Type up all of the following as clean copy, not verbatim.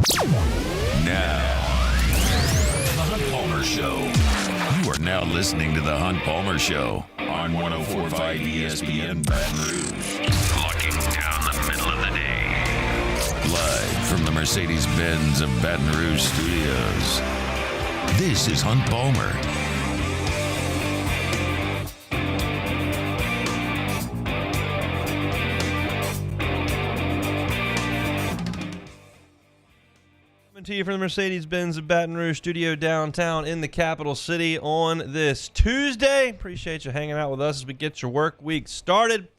Now, The Hunt Palmer Show. You are now listening to The Hunt Palmer Show on 104.5 ESPN Baton Rouge. Looking down the middle of the day. Live from the Mercedes-Benz of Baton Rouge studios. This is Hunt Palmer. To you from the Mercedes-Benz of Baton Rouge studio downtown in the capital city on this Tuesday. Appreciate you hanging out with us as we get your work week started.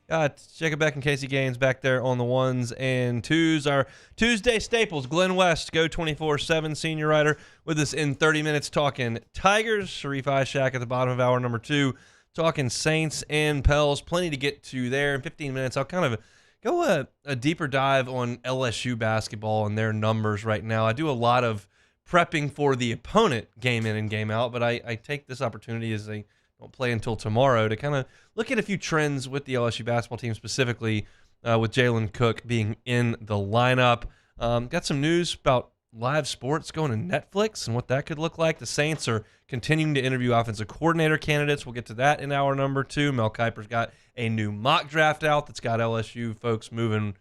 Check it back in Casey Gaines back there on the ones and twos. Our Tuesday staples, Glenn West, Go 24/7 senior writer with us in 30 minutes talking Tigers. Sharie Ishee at the bottom of hour number 2 talking Saints and Pels. Plenty to get to there. In 15 minutes, I'll kind of go a deeper dive on LSU basketball and their numbers right now. I do a lot of prepping for the opponent game in and game out, but I take this opportunity as they don't play until tomorrow to kind of look at a few trends with the LSU basketball team, specifically with Jalen Cook being in the lineup. Got some news about live sports going to Netflix and what that could look like. The Saints are continuing to interview offensive coordinator candidates. We'll get to that in hour number 2. Mel Kiper's got a new mock draft out that's got LSU folks moving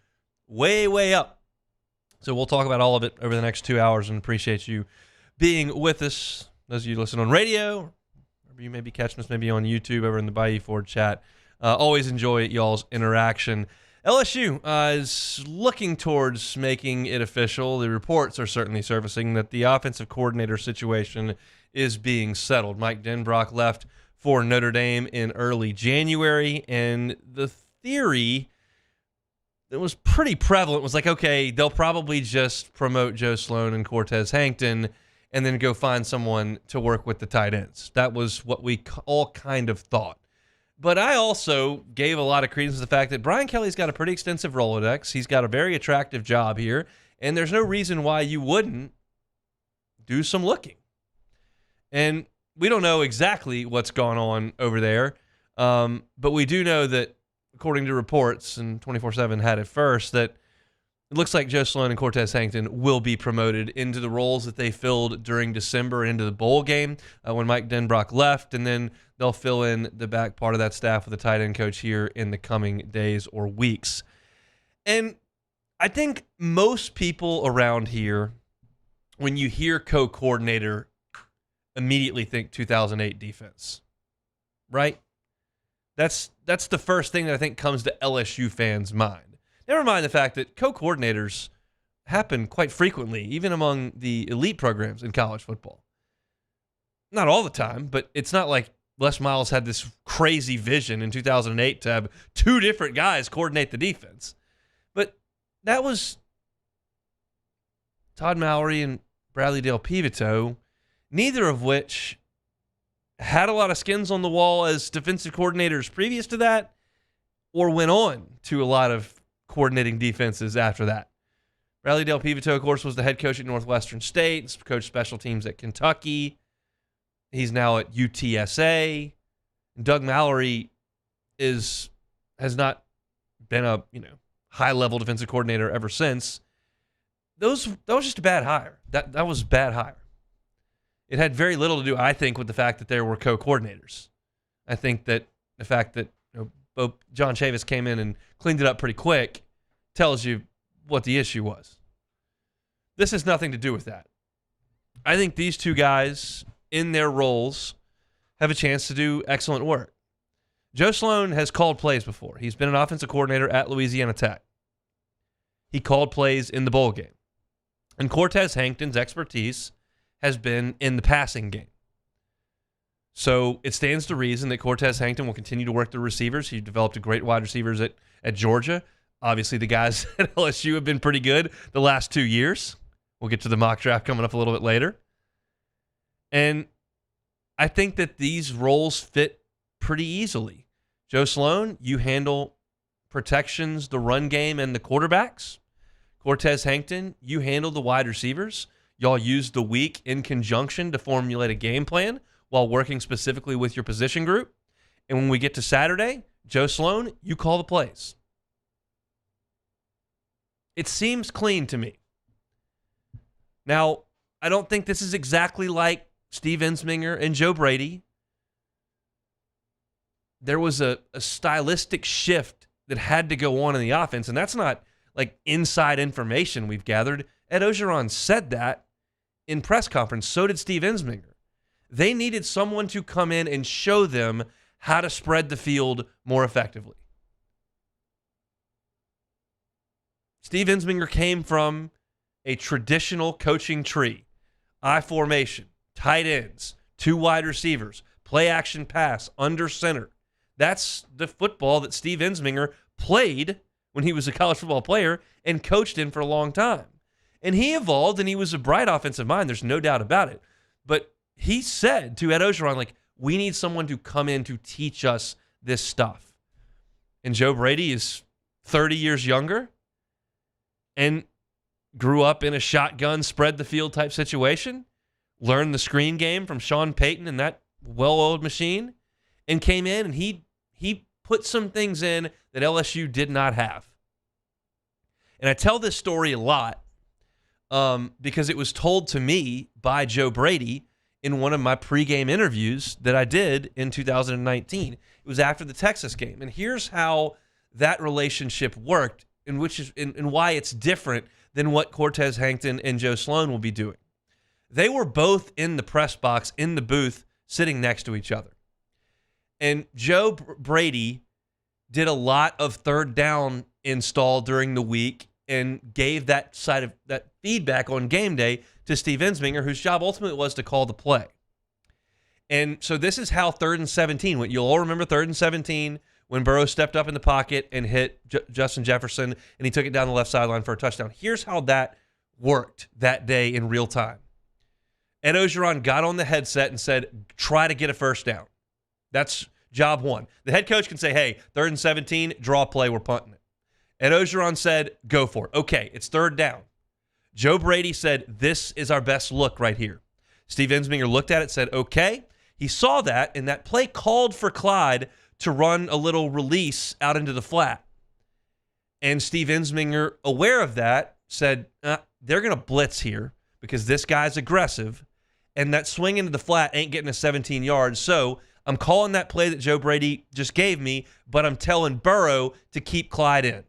way, way up. So we'll talk about all of it over the next 2 hours and appreciate you being with us. Those of you listen on radio, or you may be catching us maybe on YouTube over in the Bayou Ford chat. Always enjoy y'all's interaction. LSU is looking towards making it official. The reports are certainly surfacing that the offensive coordinator situation is being settled. Mike Denbrock left for Notre Dame in early January, and the theory that was pretty prevalent was like, okay, they'll probably just promote Joe Sloan and Cortez Hankton and then go find someone to work with the tight ends. That was what we all kind of thought. But I also gave a lot of credence to the fact that Brian Kelly's got a pretty extensive Rolodex. He's got a very attractive job here, and there's no reason why you wouldn't do some looking. And we don't know exactly what's going on over there, but we do know that, according to reports, and 24/7 had it first, that it looks like Joe Sloan and Cortez Hankton will be promoted into the roles that they filled during December and into the bowl game when Mike Denbrock left, and then they'll fill in the back part of that staff with a tight end coach here in the coming days or weeks. And I think most people around here, when you hear co-coordinator, immediately think 2008 defense, right? That's the first thing that I think comes to LSU fans' mind. Never mind the fact that co-coordinators happen quite frequently, even among the elite programs in college football. Not all the time, but it's not like Les Miles had this crazy vision in 2008 to have 2 different guys coordinate the defense. But that was Todd Mallory and Bradley Dale Pivito, neither of which had a lot of skins on the wall as defensive coordinators previous to that, or went on to a lot of coordinating defenses after that. Bradley Dale Pivito, of course, was the head coach at Northwestern State, coached special teams at Kentucky. He's now at UTSA. Doug Mallory has not been a high-level defensive coordinator ever since. That was just a bad hire. That was a bad hire. It had very little to do, I think, with the fact that there were co-coordinators. I think that the fact that both John Chavis came in and cleaned it up pretty quick tells you what the issue was. This has nothing to do with that. I think these 2 guys, in their roles, have a chance to do excellent work. Joe Sloan has called plays before. He's been an offensive coordinator at Louisiana Tech. He called plays in the bowl game. And Cortez Hankton's expertise has been in the passing game. So it stands to reason that Cortez Hankton will continue to work the receivers. He developed a great wide receivers at Georgia. Obviously, the guys at LSU have been pretty good the last 2 years. We'll get to the mock draft coming up a little bit later. And I think that these roles fit pretty easily. Joe Sloan, you handle protections, the run game, and the quarterbacks. Cortez Hankton, you handle the wide receivers. Y'all use the week in conjunction to formulate a game plan while working specifically with your position group. And when we get to Saturday, Joe Sloan, you call the plays. It seems clean to me. Now, I don't think this is exactly like Steve Ensminger and Joe Brady. There was a stylistic shift that had to go on in the offense, and that's not like inside information we've gathered. Ed Ogeron said that in press conference. So did Steve Ensminger. They needed someone to come in and show them how to spread the field more effectively. Steve Ensminger came from a traditional coaching tree. I formation, tight ends, 2 wide receivers, play action pass, under center. That's the football that Steve Ensminger played when he was a college football player and coached in for a long time. And he evolved, and he was a bright offensive mind. There's no doubt about it. But he said to Ed Ogeron, like, we need someone to come in to teach us this stuff. And Joe Brady is 30 years younger and grew up in a shotgun, spread the field type situation, learned the screen game from Sean Payton and that well-oiled machine, and came in and he put some things in that LSU did not have. And I tell this story a lot because it was told to me by Joe Brady in one of my pregame interviews that I did in 2019. It was after the Texas game. And here's how that relationship worked and why it's different than what Cortez Hankton and Joe Sloan will be doing. They were both in the press box, in the booth, sitting next to each other. And Joe Brady did a lot of third down install during the week and gave that side of that feedback on game day to Steve Ensminger, whose job ultimately was to call the play. And so this is how 3rd and 17 went. You'll all remember 3rd and 17 when Burrow stepped up in the pocket and hit Justin Jefferson, and he took it down the left sideline for a touchdown. Here's how that worked that day in real time. Ed Ogeron got on the headset and said, try to get a first down. That's job one. The head coach can say, hey, 3rd and 17, draw a play, we're punting it. Ed Ogeron said, go for it. Okay, it's 3rd down. Joe Brady said, this is our best look right here. Steve Ensminger looked at it, said, okay. He saw that, and that play called for Clyde to run a little release out into the flat. And Steve Ensminger, aware of that, said, they're going to blitz here because this guy's aggressive, and that swing into the flat ain't getting us 17 yards. So I'm calling that play that Joe Brady just gave me, but I'm telling Burrow to keep Clyde in.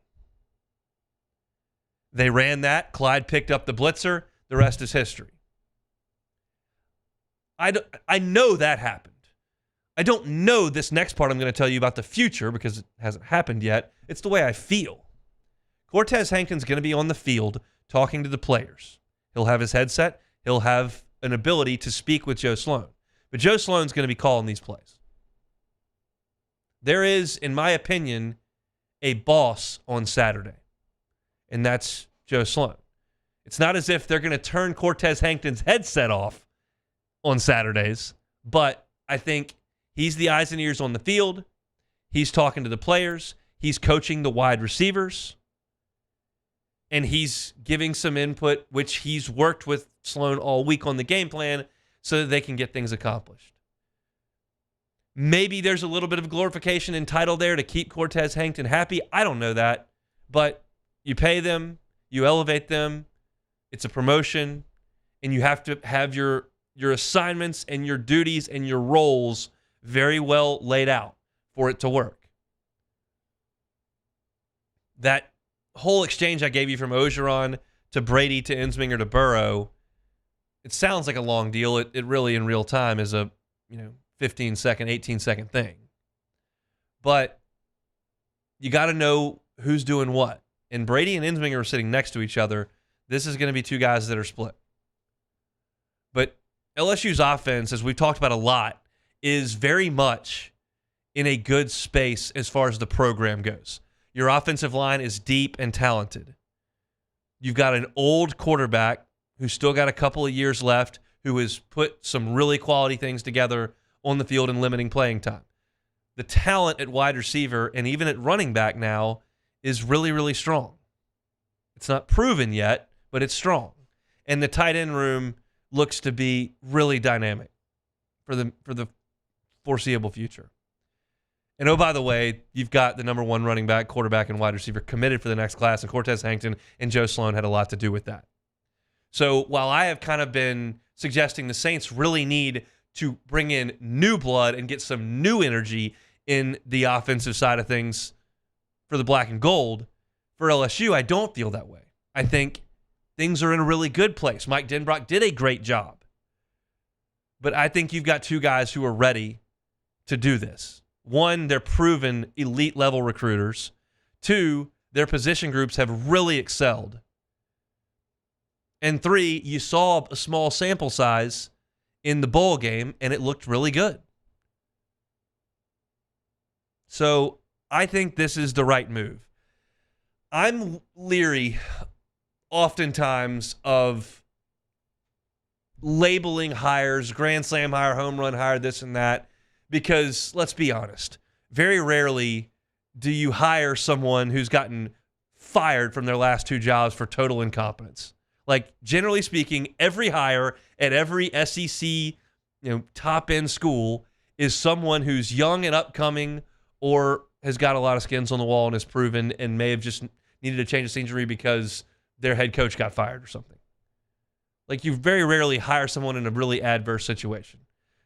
They ran that. Clyde picked up the blitzer. The rest is history. I know that happened. I don't know this next part I'm going to tell you about the future because it hasn't happened yet. It's the way I feel. Cortez Hankton's going to be on the field talking to the players. He'll have his headset. He'll have an ability to speak with Joe Sloan. But Joe Sloan's going to be calling these plays. There is, in my opinion, a boss on Saturday, and that's Joe Sloan. It's not as if they're going to turn Cortez Hankton's headset off on Saturdays, but I think he's the eyes and ears on the field. He's talking to the players. He's coaching the wide receivers. And he's giving some input, which he's worked with Sloan all week on the game plan so that they can get things accomplished. Maybe there's a little bit of glorification and title there to keep Cortez Hankton happy. I don't know that. But you pay them, you elevate them, it's a promotion, and you have to have your assignments and your duties and your roles very well laid out for it to work. That whole exchange I gave you from Ogeron to Brady to Ensminger to Burrow, it sounds like a long deal. It really in real time is a 15-second, 18-second thing. But you got to know who's doing what. And Brady and Ensminger are sitting next to each other. This is going to be two guys that are split. But LSU's offense, as we've talked about a lot, is very much in a good space as far as the program goes. Your offensive line is deep and talented. You've got an old quarterback who's still got a couple of years left, who has put some really quality things together on the field and limiting playing time. The talent at wide receiver and even at running back now is really, really strong. It's not proven yet, but it's strong. And the tight end room looks to be really dynamic for the foreseeable future. And oh, by the way, you've got the number one running back, quarterback, and wide receiver committed for the next class, and Cortez Hankton and Joe Sloan had a lot to do with that. So while I have kind of been suggesting the Saints really need to bring in new blood and get some new energy in the offensive side of things for the black and gold, for LSU, I don't feel that way. I think things are in a really good place. Mike Denbrock did a great job. But I think you've got two guys who are ready to do this. One, they're proven elite level recruiters. Two, their position groups have really excelled. And three, you saw a small sample size in the bowl game, and it looked really good. So I think this is the right move. I'm leery oftentimes of labeling hires, grand slam hire, home run hire, this and that, because let's be honest, very rarely do you hire someone who's gotten fired from their last two jobs for total incompetence. Like, generally speaking, every hire at every SEC, top-end school is someone who's young and upcoming or has got a lot of skins on the wall and is proven and may have just needed a change of scenery because their head coach got fired or something. Like, you very rarely hire someone in a really adverse situation.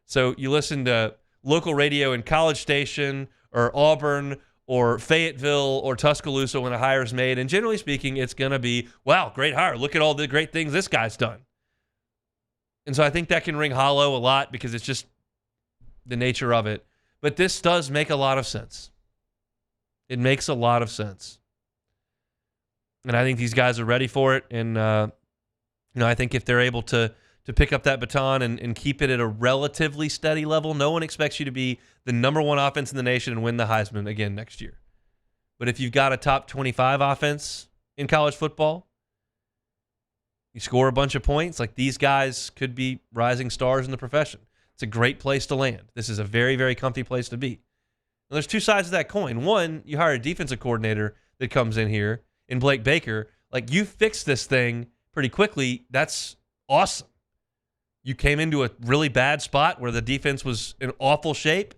So you listen to local radio in College Station or Auburn or Fayetteville or Tuscaloosa when a hire is made, and generally speaking, it's going to be, wow, great hire. Look at all the great things this guy's done. And so I think that can ring hollow a lot because it's just the nature of it. But this does make a lot of sense. It makes a lot of sense. And I think these guys are ready for it. And, I think if they're able to pick up that baton and keep it at a relatively steady level, no one expects you to be the number one offense in the nation and win the Heisman again next year. But if you've got a top 25 offense in college football, you score a bunch of points, like these guys could be rising stars in the profession. It's a great place to land. This is a very, very comfy place to be. And there's two sides of that coin. One, you hire a defensive coordinator that comes in here, in Blake Baker. Like, you fix this thing pretty quickly. That's awesome. You came into a really bad spot where the defense was in awful shape,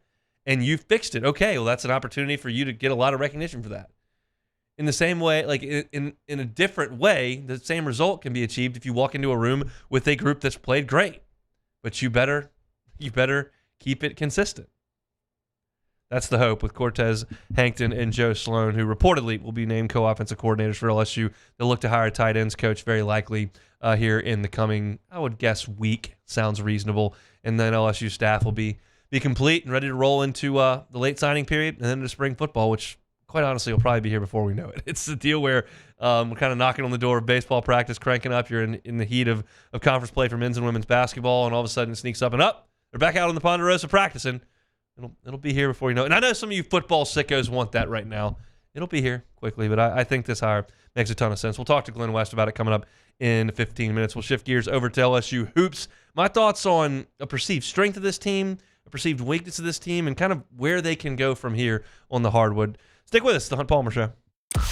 and you fixed it. Okay, well, that's an opportunity for you to get a lot of recognition for that. In the same way, like in a different way, the same result can be achieved if you walk into a room with a group that's played great. But you better keep it consistent. That's the hope with Cortez Hankton and Joe Sloan, who reportedly will be named co-offensive coordinators for LSU. They'll look to hire a tight ends coach very likely here in the coming, I would guess, week. Sounds reasonable. And then LSU staff will be complete and ready to roll into the late signing period and then into spring football, which quite honestly will probably be here before we know it. It's the deal where we're kind of knocking on the door of baseball practice, cranking up. You're in the heat of conference play for men's and women's basketball, and all of a sudden it sneaks up and up. They're back out on the Ponderosa practicing. It'll be here before you know it. And I know some of you football sickos want that right now. It'll be here quickly, but I think this hire makes a ton of sense. We'll talk to Glenn West about it coming up in 15 minutes. We'll shift gears over to LSU hoops. My thoughts on a perceived strength of this team, a perceived weakness of this team, and kind of where they can go from here on the hardwood. Stick with us, The Hunt Palmer Show.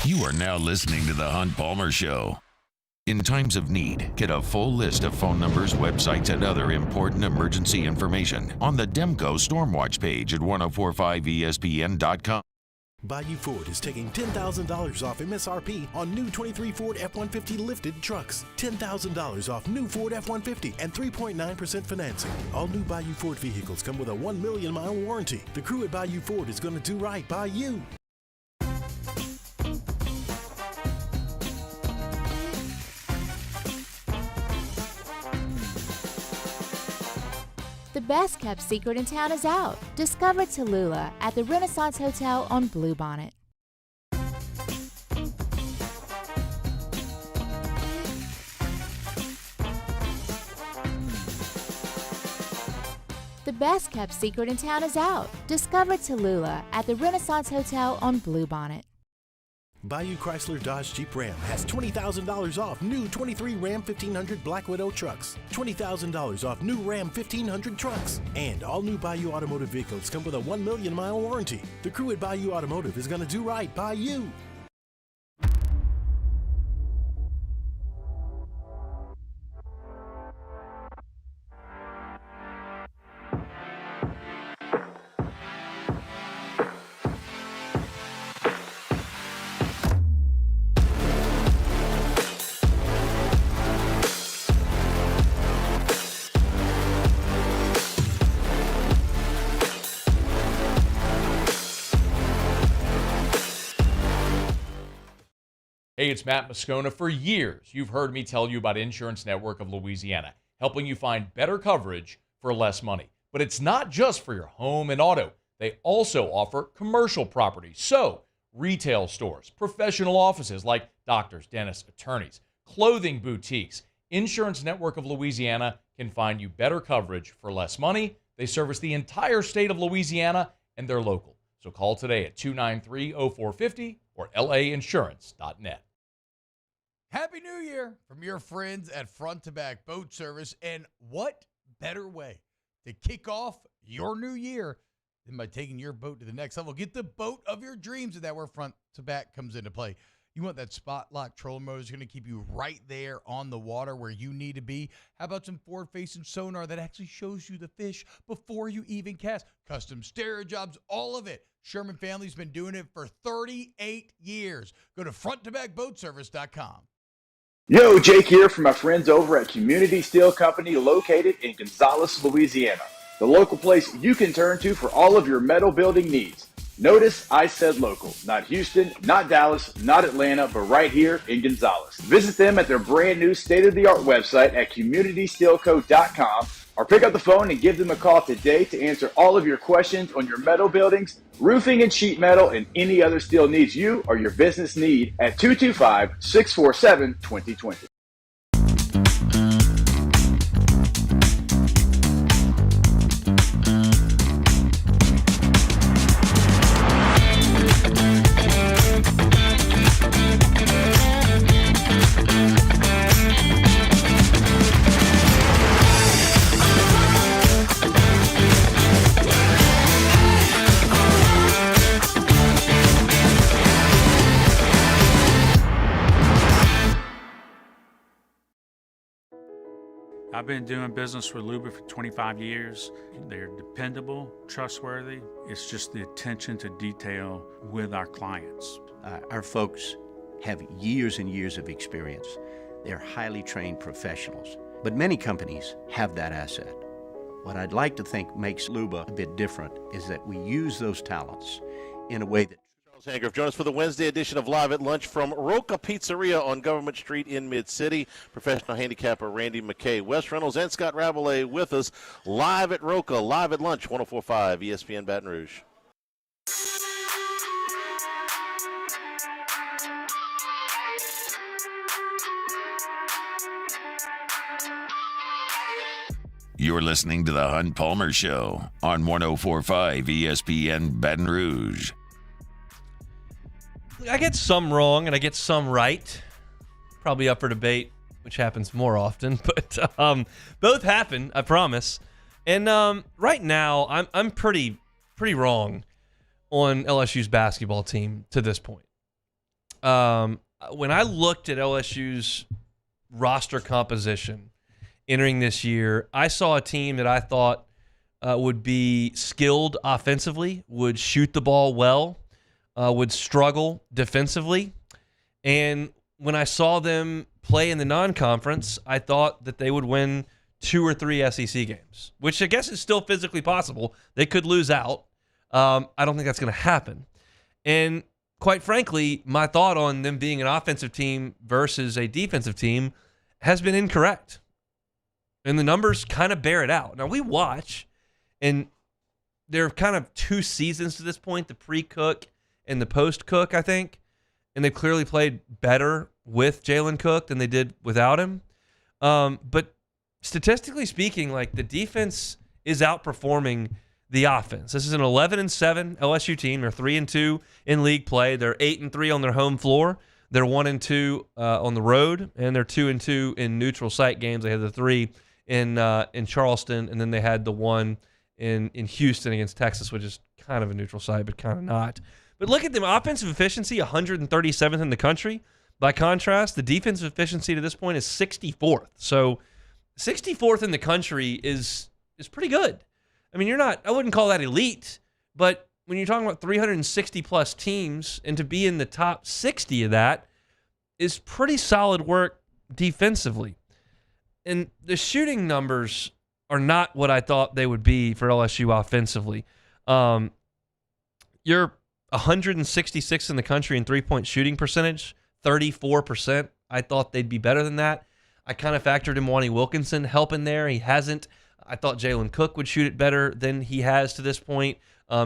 You are now listening to The Hunt Palmer Show. In times of need, get a full list of phone numbers, websites, and other important emergency information on the Demco Stormwatch page at 1045ESPN.com. Bayou Ford is taking $10,000 off MSRP on new 23 Ford F-150 lifted trucks. $10,000 off new Ford F-150 and 3.9% financing. All new Bayou Ford vehicles come with a 1 million mile warranty. The crew at Bayou Ford is going to do right by you. The best-kept secret in town is out. Discover Tallulah at the Renaissance Hotel on Bluebonnet. The best-kept secret in town is out. Discover Tallulah at the Renaissance Hotel on Bluebonnet. Bayou Chrysler Dodge Jeep Ram has $20,000 off new 23 Ram 1500 Black Widow trucks, $20,000 off new Ram 1500 trucks, and all new Bayou Automotive vehicles come with a 1 million mile warranty. The crew at Bayou Automotive is going to do right by you. Hey, it's Matt Moscona. For years, you've heard me tell you about Insurance Network of Louisiana, helping you find better coverage for less money. But it's not just for your home and auto. They also offer commercial property. So, retail stores, professional offices like doctors, dentists, attorneys, clothing boutiques. Insurance Network of Louisiana can find you better coverage for less money. They service the entire state of Louisiana, and they're local. So call today at 293-0450 or lainsurance.net. Happy New Year from your friends at Front to Back Boat Service. And what better way to kick off your new year than by taking your boat to the next level? Get the boat of your dreams, and that's where Front to Back comes into play. You want that spot lock trolling motor that's going to keep you right there on the water where you need to be. How about some forward-facing sonar that actually shows you the fish before you even cast? Custom stereo jobs, all of it. Sherman family's been doing it for 38 years. Go to fronttobacboatservice.com. Yo, Jake here from my friends over at Community Steel Company located in Gonzales, Louisiana. The local place you can turn to for all of your metal building needs. Notice I said local, not Houston, not Dallas, not Atlanta, but right here in Gonzales. Visit them at their brand new state-of-the-art website at communitysteelco.com or pick up the phone and give them a call today to answer all of your questions on your metal buildings, roofing and sheet metal, and any other steel needs you or your business need at 225-647-2020. I've been doing business with Luba for 25 years. They're dependable, trustworthy. It's just the attention to detail with our clients. Our folks have years and years of experience. They're highly trained professionals, but many companies have that asset. What I'd like to think makes Luba a bit different is that we use those talents in a way that Sandgrove, join us for the Wednesday edition of Live at Lunch from Roca Pizzeria on Government Street in Mid-City. Professional handicapper Randy McKay, Wes Reynolds, and Scott Rabelais with us live at Roca, live at Lunch, 104.5 ESPN Baton Rouge. You're listening to the Hunt Palmer Show on 104.5 ESPN Baton Rouge. I get some wrong and I get some right. Probably up for debate, which happens more often, but both happen, I promise. And right now, I'm pretty wrong on LSU's basketball team to this point. When I looked at LSU's roster composition entering this year, I saw a team that I thought would be skilled offensively, would shoot the ball well, would struggle defensively. And when I saw them play in the non-conference, I thought that they would win 2 or 3 SEC games, which I guess is still physically possible. They could lose out. I don't think that's going to happen. And quite frankly, my thought on them being an offensive team versus a defensive team has been incorrect. And the numbers kind of bear it out. Now, we watch, and there are kind of 2 seasons to this point, the pre-Cook and the post-Cook, I think. And they've clearly played better with Jalen Cook than they did without him. But statistically speaking, like, the defense is outperforming the offense. This is an 11-7 LSU team. They're 3-2 in league play. They're 8-3 on their home floor. They're 1-2 on the road, and they're 2-2 in neutral site games. They had the 3 in Charleston, and then they had the 1 in Houston against Texas, which is kind of a neutral site, but kind of not. But look at them. Offensive efficiency, 137th in the country. By contrast, the defensive efficiency to this point is 64th. So 64th in the country is pretty good. I mean, I wouldn't call that elite, but when you're talking about 360-plus teams, and to be in the top 60 of that is pretty solid work defensively. And the shooting numbers are not what I thought they would be for LSU offensively. You're 166th in the country in three-point shooting percentage, 34%. I thought they'd be better than that. I kind of factored in Wani Wilkinson helping there. He hasn't. I thought Jalen Cook would shoot it better than he has to this point.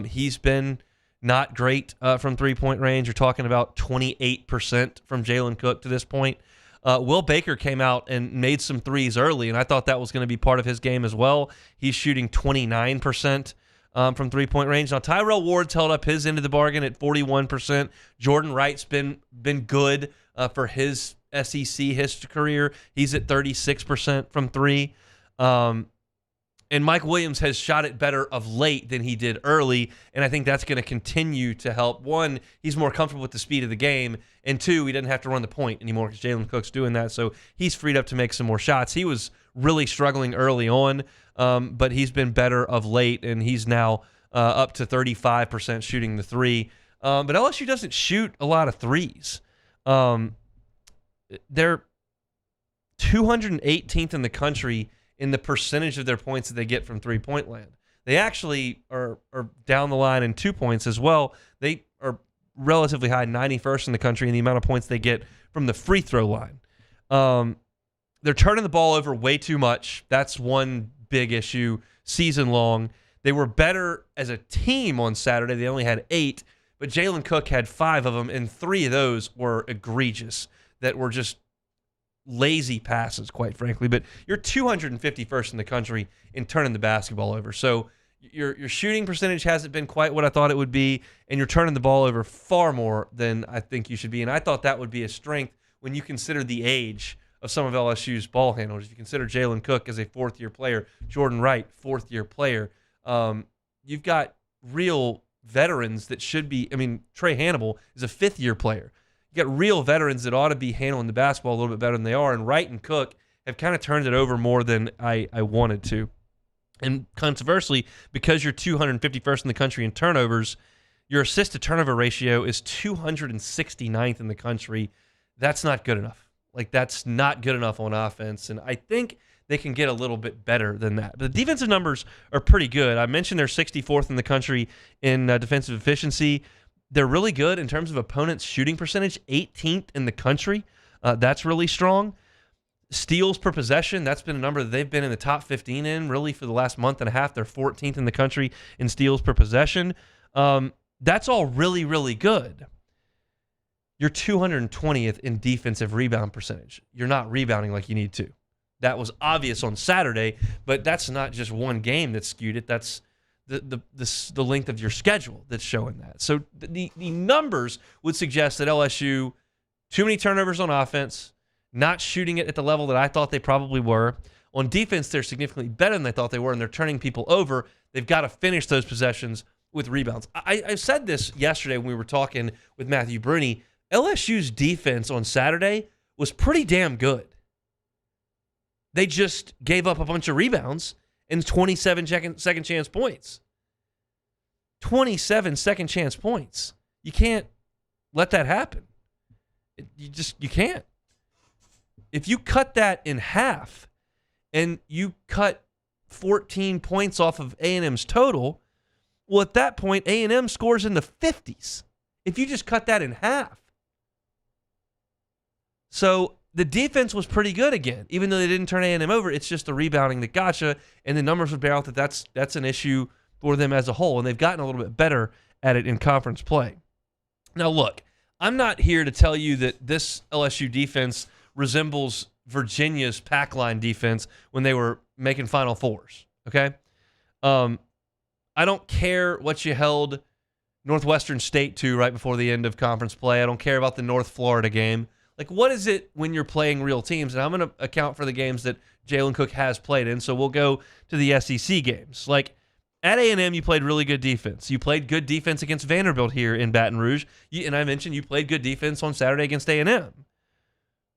He's been not great from three-point range. You're talking about 28% from Jalen Cook to this point. Will Baker came out and made some threes early, and I thought that was going to be part of his game as well. He's shooting 29% from three-point range. Now, Tyrell Ward's held up his end of the bargain at 41%. Jordan Wright's been good for his SEC career. He's at 36% from three. And Mike Williams has shot it better of late than he did early, and I think that's going to continue to help. One, he's more comfortable with the speed of the game, and two, he doesn't have to run the point anymore because Jalen Cook's doing that, so he's freed up to make some more shots. He was really struggling early on, but he's been better of late, and he's now up to 35% shooting the three. But LSU doesn't shoot a lot of threes. They're 218th in the country in the percentage of their points that they get from three-point land. They actually are down the line in 2 points as well. They are relatively high, 91st in the country in the amount of points they get from the free throw line. They're turning the ball over way too much. That's one big issue season long. They were better as a team on Saturday. They only had 8, but Jalen Cook had 5 of them, and 3 of those were egregious that were just lazy passes, quite frankly. But you're 251st in the country in turning the basketball over. So your shooting percentage hasn't been quite what I thought it would be, and you're turning the ball over far more than I think you should be. And I thought that would be a strength when you consider the age of some of LSU's ball handlers. If you consider Jalen Cook as a fourth-year player, Jordan Wright, fourth-year player, you've got real veterans that should be. I mean, Trey Hannibal is a fifth-year player. You got real veterans that ought to be handling the basketball a little bit better than they are, and Wright and Cook have kind of turned it over more than I wanted to. And controversially, because you're 251st in the country in turnovers, your assist-to-turnover ratio is 269th in the country. That's not good enough. Like, that's not good enough on offense, and I think they can get a little bit better than that. But the defensive numbers are pretty good. I mentioned they're 64th in the country in defensive efficiency. They're really good in terms of opponents' shooting percentage, 18th in the country. That's really strong. Steals per possession, that's been a number that they've been in the top 15 in really for the last month and a half. They're 14th in the country in steals per possession. That's all really, really good. You're 220th in defensive rebound percentage. You're not rebounding like you need to. That was obvious on Saturday, but that's not just one game that skewed it. That's the length of your schedule that's showing that. So the numbers would suggest that LSU, too many turnovers on offense, not shooting it at the level that I thought they probably were. On defense, they're significantly better than they thought they were, and they're turning people over. They've got to finish those possessions with rebounds. I said this yesterday when we were talking with Matthew Bruni. LSU's defense on Saturday was pretty damn good. They just gave up a bunch of rebounds and 27 second chance points. 27 second chance points. You can't let that happen. You can't. If you cut that in half and you cut 14 points off of A&M's total, well, at that point, A&M scores in the 50s. If you just cut that in half. So the defense was pretty good again, even though they didn't turn A&M over. It's just the rebounding that gotcha, and the numbers would bear out that that's an issue for them as a whole, and they've gotten a little bit better at it in conference play. Now, look, I'm not here to tell you that this LSU defense resembles Virginia's pack line defense when they were making Final Fours, okay? I don't care what you held Northwestern State to right before the end of conference play. I don't care about the North Florida game. Like, what is it when you're playing real teams? And I'm going to account for the games that Jalen Cook has played in, so we'll go to the SEC games. Like, at A&M, you played really good defense. You played good defense against Vanderbilt here in Baton Rouge. And I mentioned you played good defense on Saturday against A&M.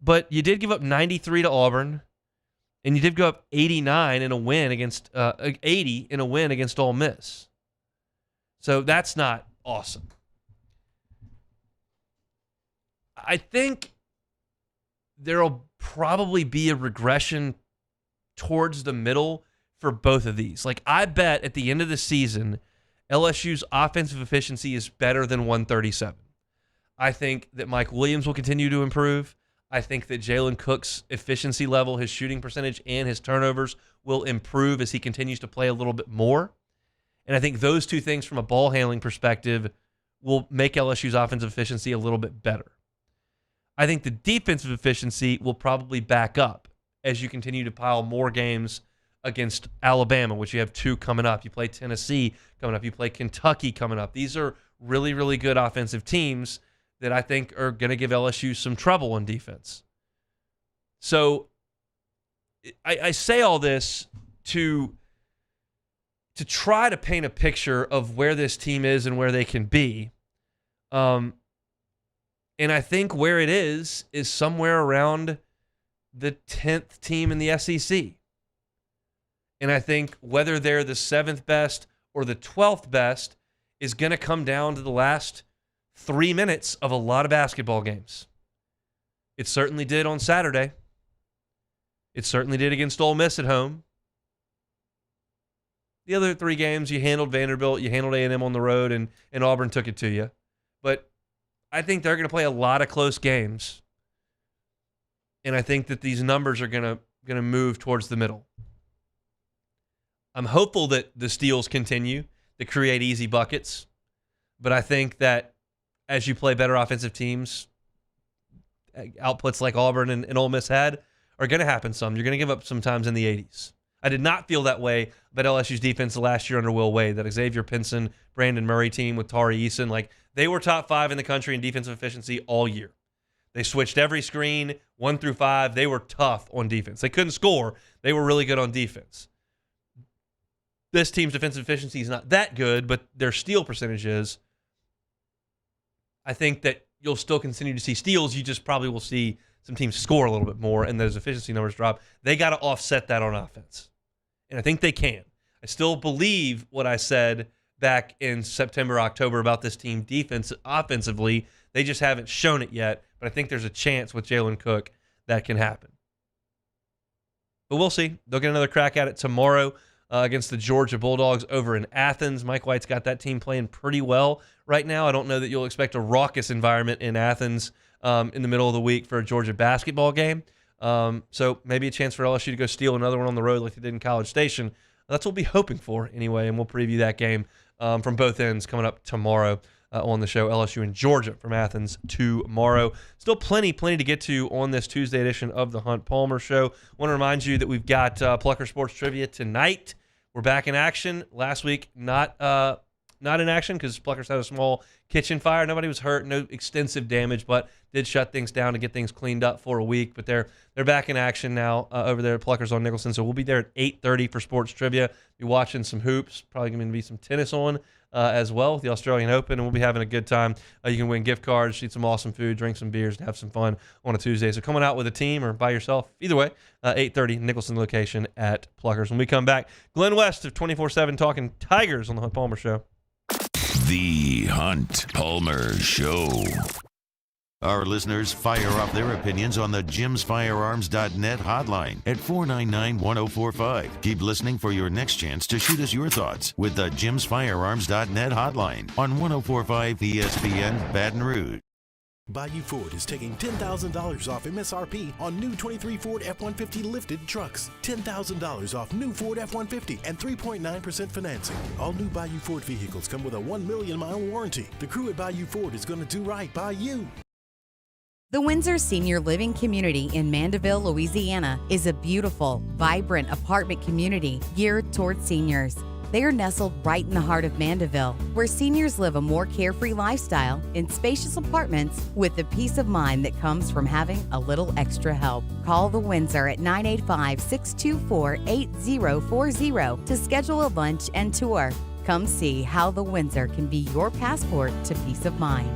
But you did give up 93 to Auburn, and you did go up 89 in a win against 80 in a win against Ole Miss. So that's not awesome. I think there'll probably be a regression towards the middle for both of these. Like, I bet at the end of the season, LSU's offensive efficiency is better than 137. I think that Mike Williams will continue to improve. I think that Jalen Cook's efficiency level, his shooting percentage, and his turnovers will improve as he continues to play a little bit more. And I think those two things from a ball handling perspective will make LSU's offensive efficiency a little bit better. I think the defensive efficiency will probably back up as you continue to pile more games against Alabama, which you have 2 coming up. You play Tennessee coming up. You play Kentucky coming up. These are really, really good offensive teams that I think are going to give LSU some trouble on defense. So I say all this to try to paint a picture of where this team is and where they can be. And I think where it is somewhere around the 10th team in the SEC. And I think whether they're the 7th best or the 12th best is going to come down to the last 3 minutes of a lot of basketball games. It certainly did on Saturday. It certainly did against Ole Miss at home. The other 3 games, you handled Vanderbilt, you handled A&M on the road, and Auburn took it to you. But I think they're going to play a lot of close games. And I think that these numbers are going to move towards the middle. I'm hopeful that the steals continue to create easy buckets. But I think that as you play better offensive teams, outputs like Auburn and Ole Miss had are going to happen some. You're going to give up sometimes in the 80s. I did not feel that way about LSU's defense last year under Will Wade. That Xavier Pinson, Brandon Murray team with Tari Eason, like they were top 5 in the country in defensive efficiency all year. They switched every screen, 1 through 5. They were tough on defense. They couldn't score. They were really good on defense. This team's defensive efficiency is not that good, but their steal percentage is. I think that you'll still continue to see steals. You just probably will see some teams score a little bit more and those efficiency numbers drop. They got to offset that on offense. And I think they can. I still believe what I said back in September, October about this team offensively. They just haven't shown it yet, but I think there's a chance with Jalen Cook that can happen. But we'll see. They'll get another crack at it tomorrow against the Georgia Bulldogs over in Athens. Mike White's got that team playing pretty well right now. I don't know that you'll expect a raucous environment in Athens in the middle of the week for a Georgia basketball game. So maybe a chance for LSU to go steal another one on the road like they did in College Station. That's what we'll be hoping for anyway, and we'll preview that game from both ends coming up tomorrow on the show. LSU and Georgia from Athens tomorrow. Still plenty to get to on this Tuesday edition of the Hunt Palmer Show. Want to remind you that we've got Plucker Sports Trivia tonight. We're back in action. Last week, not in action because Pluckers had a small kitchen fire. Nobody was hurt, no extensive damage, but did shut things down to get things cleaned up for a week. But they're back in action now over there at Pluckers on Nicholson. So we'll be there at 8:30 for sports trivia. Be watching some hoops. Probably going to be some tennis on as well with the Australian Open, and we'll be having a good time. You can win gift cards, eat some awesome food, drink some beers, and have some fun on a Tuesday. So coming out with a team or by yourself, either way, 8:30 Nicholson location at Pluckers. When we come back, Glenn West of 24/7 talking Tigers on the Hunt Palmer Show. The Hunt Palmer Show. Our listeners fire off their opinions on the jimsfirearms.net hotline at 499-1045. Keep listening for your next chance to shoot us your thoughts with the jimsfirearms.net hotline on 1045 ESPN Baton Rouge. Bayou Ford is taking $10,000 off MSRP on new 23 Ford F-150 lifted trucks. $10,000 off new Ford F-150 and 3.9% financing. All new Bayou Ford vehicles come with a 1 million mile warranty. The crew at Bayou Ford is going to do right by you. The Windsor Senior Living Community in Mandeville, Louisiana is a beautiful, vibrant apartment community geared towards seniors. They are nestled right in the heart of Mandeville, where seniors live a more carefree lifestyle in spacious apartments with the peace of mind that comes from having a little extra help. Call the Windsor at 985-624-8040 to schedule a lunch and tour. Come see how the Windsor can be your passport to peace of mind.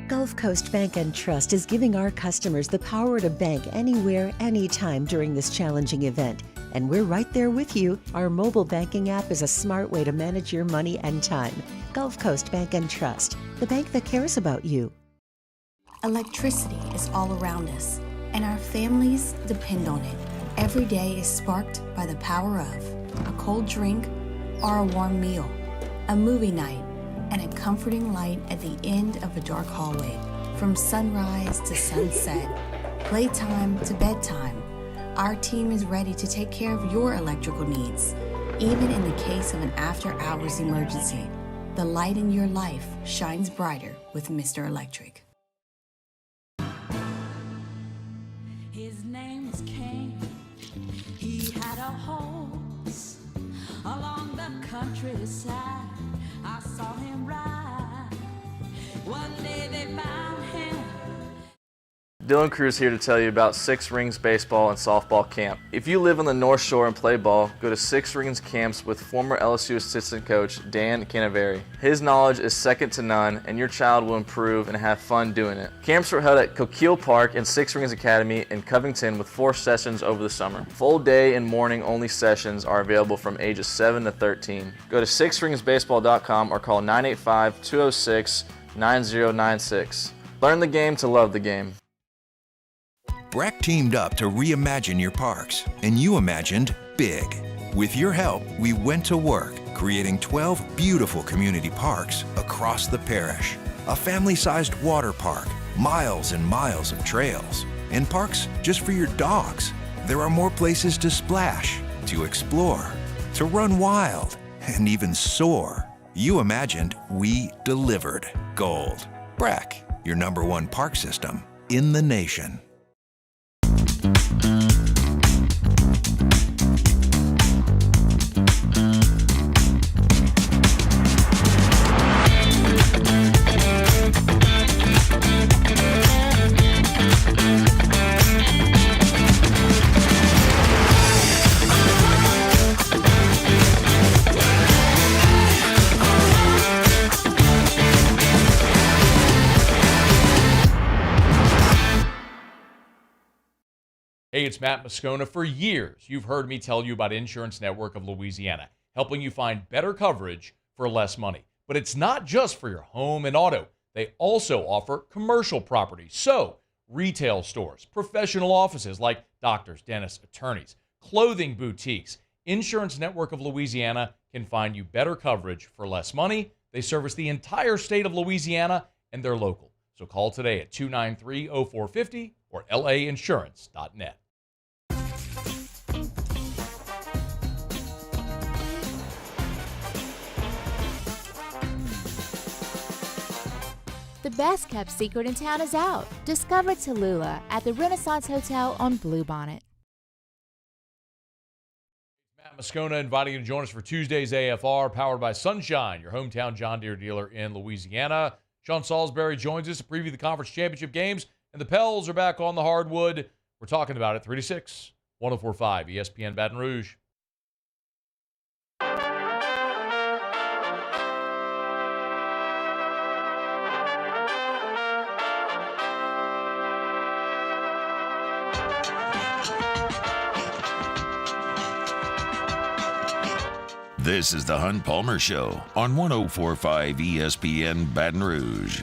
Gulf Coast Bank and Trust is giving our customers the power to bank anywhere, anytime during this challenging event. And we're right there with you. Our mobile banking app is a smart way to manage your money and time. Gulf Coast Bank and Trust, the bank that cares about you. Electricity is all around us, and our families depend on it. Every day is sparked by the power of a cold drink or a warm meal, a movie night, and a comforting light at the end of a dark hallway. From sunrise to sunset, playtime to bedtime, our team is ready to take care of your electrical needs. Even in the case of an after-hours emergency, the light in your life shines brighter with Mr. Electric. His name was King. He had a horse along the countryside. I saw him ride. One day they found him. Dylan Cruz here to tell you about Six Rings Baseball and Softball Camp. If you live on the North Shore and play ball, go to Six Rings Camps with former LSU assistant coach Dan Canaveri. His knowledge is second to none, and your child will improve and have fun doing it. Camps were held at Coquille Park and Six Rings Academy in Covington with 4 sessions over the summer. Full day and morning only sessions are available from ages 7 to 13. Go to sixringsbaseball.com or call 985-206-9096. Learn the game to love the game. BRAC teamed up to reimagine your parks, and you imagined big. With your help, we went to work, creating 12 beautiful community parks across the parish. A family-sized water park, miles and miles of trails, and parks just for your dogs. There are more places to splash, to explore, to run wild, and even soar. You imagined, we delivered. Gold. BRAC, your #1 park system in the nation. Hey, it's Matt Moscona. For years, you've heard me tell you about Insurance Network of Louisiana, helping you find better coverage for less money. But it's not just for your home and auto. They also offer commercial property. So, retail stores, professional offices like doctors, dentists, attorneys, clothing boutiques. Insurance Network of Louisiana can find you better coverage for less money. They service the entire state of Louisiana, and they're local. So call today at 293-0450 or lainsurance.net. The best kept secret in town is out. Discover Tallulah at the Renaissance Hotel on Bluebonnet. Matt Moscona inviting you to join us for Tuesday's AFR, powered by Sunshine, your hometown John Deere dealer in Louisiana. Sean Salisbury joins us to preview the conference championship games, and the Pels are back on the hardwood. We're talking about it 3 to 6, 104.5 ESPN Baton Rouge. This is the Hunt Palmer Show on 104.5 ESPN Baton Rouge.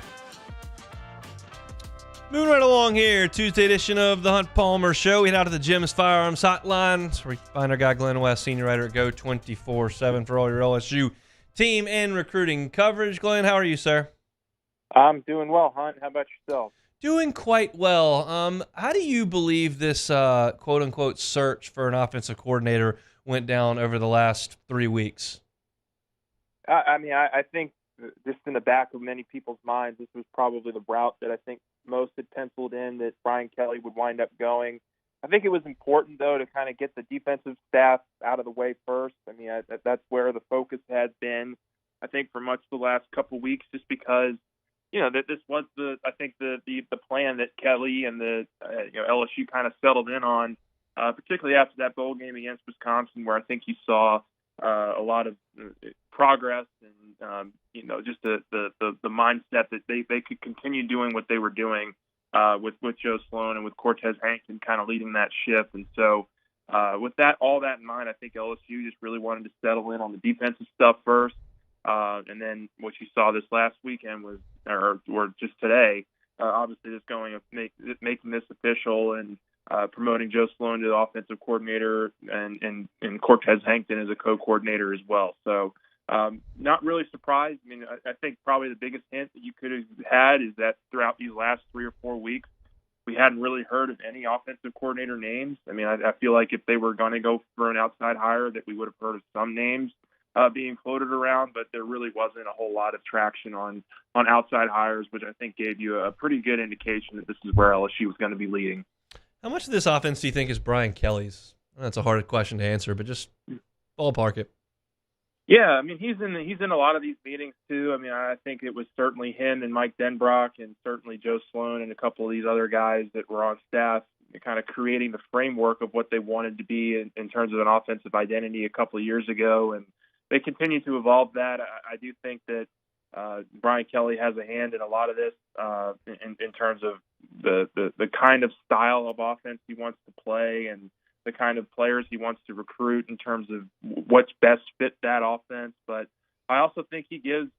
Moving right along here, Tuesday edition of the Hunt Palmer Show. We head out to the Jim's Firearms Hotline. So we find our guy Glenn West, senior writer at Go 24/7 for all your LSU team and recruiting coverage. Glenn, how are you, sir? I'm doing well, Hunt. How about yourself? Doing quite well. How do you believe this quote-unquote search for an offensive coordinator went down over the last 3 weeks? I think just in the back of many people's minds, this was probably the route that I think most had penciled in that Brian Kelly would wind up going. I think it was important, though, to kind of get the defensive staff out of the way first. That's where the focus has been, I think, for much of the last couple of weeks, just because, that this was the plan that Kelly and the LSU kind of settled in on, particularly after that bowl game against Wisconsin, where I think you saw a lot of progress and just the mindset that they could continue doing what they were doing with Joe Sloan and with Cortez Hankton kind of leading that ship. And so with all that in mind, I think LSU just really wanted to settle in on the defensive stuff first. And then what you saw this last weekend or just today, obviously just making this official and promoting Joe Sloan to the offensive coordinator and Cortez Hankton as a co-coordinator as well. So Not really surprised. I mean, I think probably the biggest hint that you could have had is that throughout these last 3 or 4 weeks, we hadn't really heard of any offensive coordinator names. I mean, I feel like if they were going to go for an outside hire, that we would have heard of some names being floated around, but there really wasn't a whole lot of traction on outside hires, which I think gave you a pretty good indication that this is where LSU was going to be leading. How much of this offense do you think is Brian Kelly's? That's a hard question to answer, but just ballpark it. Yeah, I mean, he's in a lot of these meetings too. I mean, I think it was certainly him and Mike Denbrock and certainly Joe Sloan and a couple of these other guys that were on staff kind of creating the framework of what they wanted to be in terms of an offensive identity a couple of years ago. And they continue to evolve that. I do think that Brian Kelly has a hand in a lot of this in terms of the kind of style of offense he wants to play and the kind of players he wants to recruit in terms of what's best fit that offense. But I also think he gives,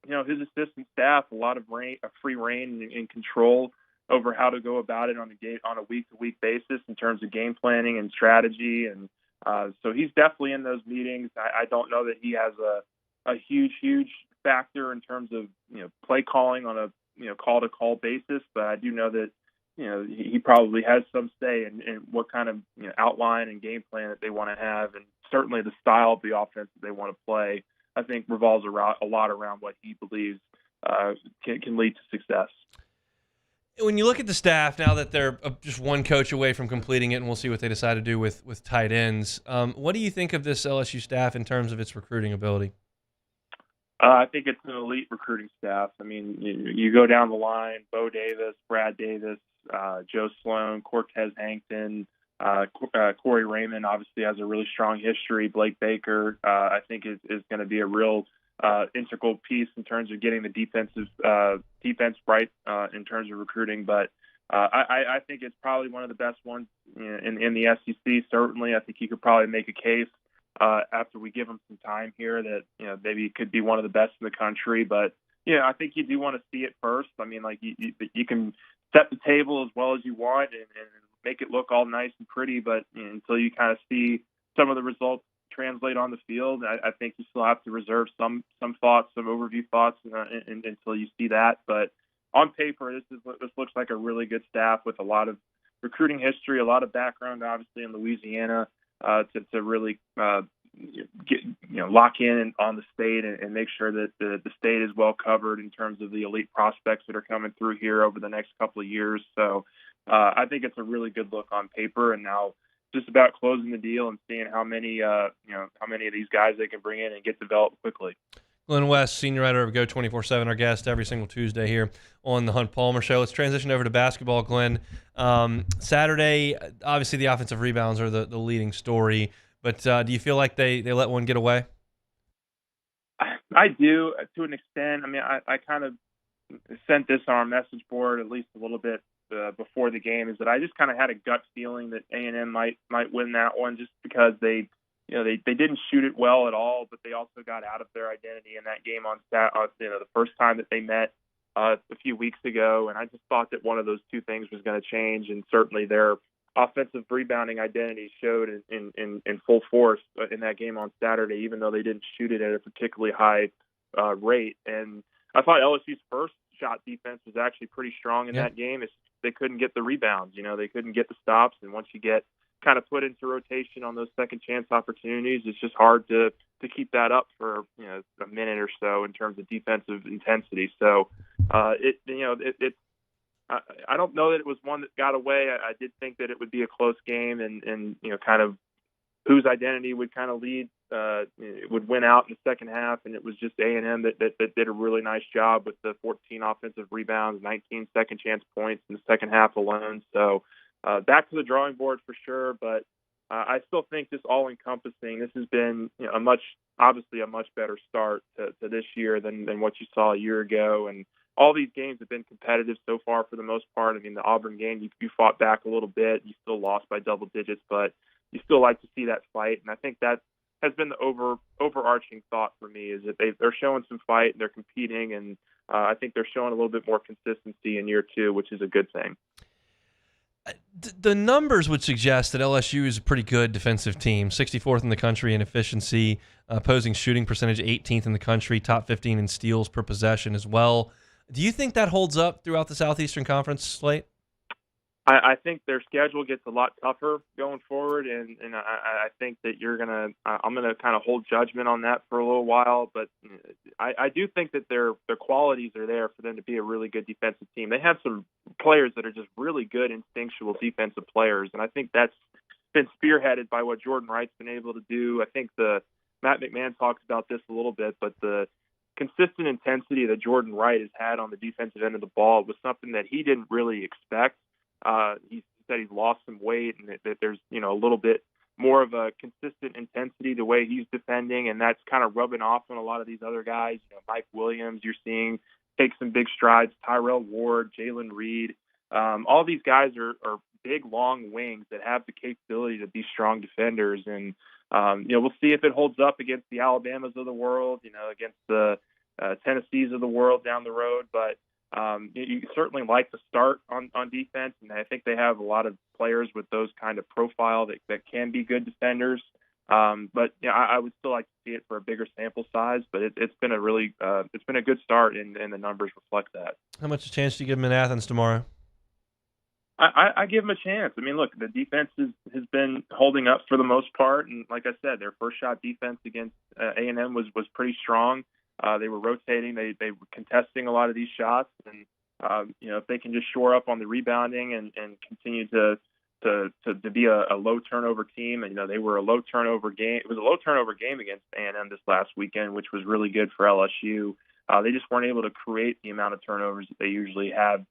his assistant staff a lot of free reign and control over how to go about it on a week-to-week basis in terms of game planning and strategy. And so he's definitely in those meetings. I don't know that he has a huge factor in terms of, play calling on a call-to-call basis, but I do know that he probably has some say in what kind of outline and game plan that they want to have, and certainly the style of the offense that they want to play, I think revolves around a lot around what he believes can lead to success. When you look at the staff now that they're just one coach away from completing it, and we'll see what they decide to do with tight ends, what do you think of this LSU staff in terms of its recruiting ability? I think it's an elite recruiting staff. I mean, you go down the line: Bo Davis, Brad Davis, Joe Sloan, Cortez Hankton, Corey Raymond obviously has a really strong history. Blake Baker, I think, is going to be a real integral piece in terms of getting the defense right in terms of recruiting. But I think it's probably one of the best ones in the SEC. Certainly, I think you could probably make a case after we give them some time here that maybe it could be one of the best in the country. But I think you do want to see it first. I mean, like you can set the table as well as you want and make it look all nice and pretty, but until you kind of see some of the results translate on the field, I think you still have to reserve some thoughts, some overview thoughts until you see that. But on paper, this looks like a really good staff with a lot of recruiting history, a lot of background, obviously in Louisiana, to really lock in on the state and make sure that the state is well covered in terms of the elite prospects that are coming through here over the next couple of years. So I think it's a really good look on paper, and now just about closing the deal and seeing how many of these guys they can bring in and get developed quickly. Glenn West, senior writer of Go 24/7, our guest every single Tuesday here on the Hunt Palmer Show. Let's transition over to basketball, Glenn. Saturday, obviously the offensive rebounds are the leading story, but do you feel like they let one get away? I do, to an extent. I mean, I kind of sent this on our message board at least a little bit before the game, is that I just kind of had a gut feeling that A&M might win that one just because they didn't shoot it well at all, but they also got out of their identity in that game on the first time that they met a few weeks ago. And I just thought that one of those two things was going to change, and certainly their offensive rebounding identity showed in full force in that game on Saturday, even though they didn't shoot it at a particularly high rate. And I thought LSU's first shot defense was actually pretty strong in that game. They couldn't get the rebounds, they couldn't get the stops. And once you get kind of put into rotation on those second chance opportunities, it's just hard to keep that up for a minute or so in terms of defensive intensity. So I don't know that it was one that got away. I did think that it would be a close game, and kind of whose identity would kind of lead would win out in the second half, and it was just A&M that did a really nice job with the 14 offensive rebounds, 19 second chance points in the second half alone. So back to the drawing board for sure, but I still think this all-encompassing, this has been obviously a much better start to this year than what you saw a year ago. And all these games have been competitive so far for the most part. I mean, the Auburn game, you fought back a little bit. You still lost by double digits, but you still like to see that fight. And I think that has been the overarching thought for me, is that they're showing some fight and they're competing. And I think they're showing a little bit more consistency in year two, which is a good thing. The numbers would suggest that LSU is a pretty good defensive team, 64th in the country in efficiency, opposing shooting percentage 18th in the country, top 15 in steals per possession as well. Do you think that holds up throughout the Southeastern Conference slate? I think their schedule gets a lot tougher going forward, and I think that I'm gonna kind of hold judgment on that for a little while. But I do think that their qualities are there for them to be a really good defensive team. They have some players that are just really good instinctual defensive players, and I think that's been spearheaded by what Jordan Wright's been able to do. I think Matt McMahon talks about this a little bit, but the consistent intensity that Jordan Wright has had on the defensive end of the ball was something that he didn't really expect. He said he's lost some weight and that there's, a little bit more of a consistent intensity the way he's defending, and that's kind of rubbing off on a lot of these other guys. Mike Williams, you're seeing take some big strides, Tyrell Ward, Jalen Reed. All these guys are big, long wings that have the capability to be strong defenders. And, we'll see if it holds up against the Alabamas of the world, against the Tennessees of the world down the road. But you certainly like to start on defense, and I think they have a lot of players with those kind of profile that can be good defenders. But I would still like to see it for a bigger sample size. But it's been a good start, and the numbers reflect that. How much chance do you give them in Athens tomorrow? I give them a chance. I mean, look, the defense has been holding up for the most part, and like I said, their first shot defense against A&M was pretty strong. They were rotating. They were contesting a lot of these shots, and if they can just shore up on the rebounding and continue to be a low turnover team, and they were a low turnover game. It was a low turnover game against A&M this last weekend, which was really good for LSU. They just weren't able to create the amount of turnovers that they usually have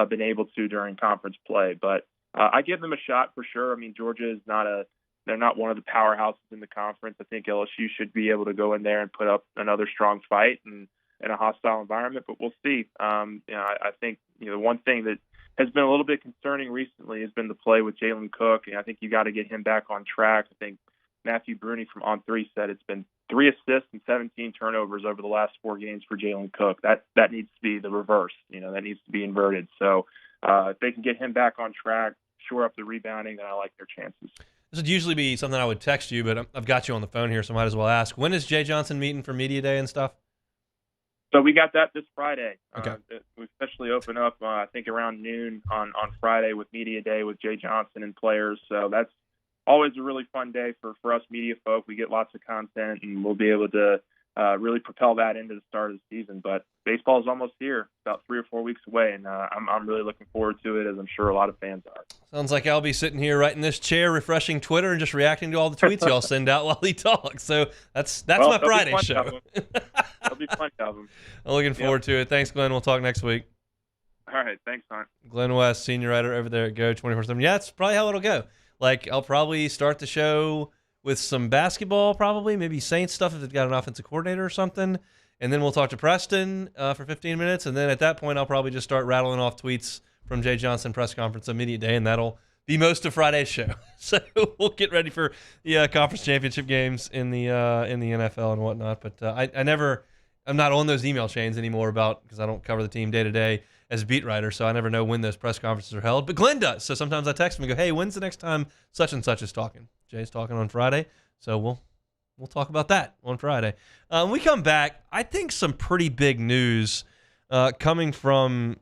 been able to during conference play. But I give them a shot for sure. I mean, Georgia is they're not one of the powerhouses in the conference. I think LSU should be able to go in there and put up another strong fight in a hostile environment, but we'll see. I think, the one thing that has been a little bit concerning recently has been the play with Jalen Cook, and I think you got to get him back on track. I think Matthew Bruni from On3 said it's been 3 assists and 17 turnovers over the last 4 games for Jalen Cook. That needs to be the reverse. That needs to be inverted. So if they can get him back on track, shore up the rebounding, then I like their chances. This would usually be something I would text you, but I've got you on the phone here, so I might as well ask. When is Jay Johnson meeting for Media Day and stuff? So we got that this Friday. Okay. We especially open up, I think, around noon on Friday with Media Day with Jay Johnson and players. So that's always a really fun day for us media folk. We get lots of content, and we'll be able to really propel that into the start of the season. But baseball is almost here, about 3 or 4 weeks away, and I'm really looking forward to it, as I'm sure a lot of fans are. Sounds like I'll be sitting here right in this chair, refreshing Twitter and just reacting to all the tweets y'all send out while he talks. So that's my Friday show. It'll be fun to have him. I'm looking forward to it. Thanks, Glenn. We'll talk next week. All right. Thanks, Hunt. Glenn West, senior writer over there at Go 24/7. Yeah, that's probably how it'll go. Like, I'll probably start the show with some basketball, probably, maybe Saints stuff if they've got an offensive coordinator or something. And then we'll talk to Preston for 15 minutes. And then at that point, I'll probably just start rattling off tweets from Jay Johnson press conference on Media Day, and that'll be most of Friday's show. So we'll get ready for the conference championship games in the NFL and whatnot. But I'm not on those email chains anymore because I don't cover the team day to day as a beat writer, so I never know when those press conferences are held. But Glenn does, so sometimes I text him and go, "Hey, when's the next time such and such is talking?" Jay's talking on Friday, so we'll talk about that on Friday. When we come back, I think some pretty big news coming from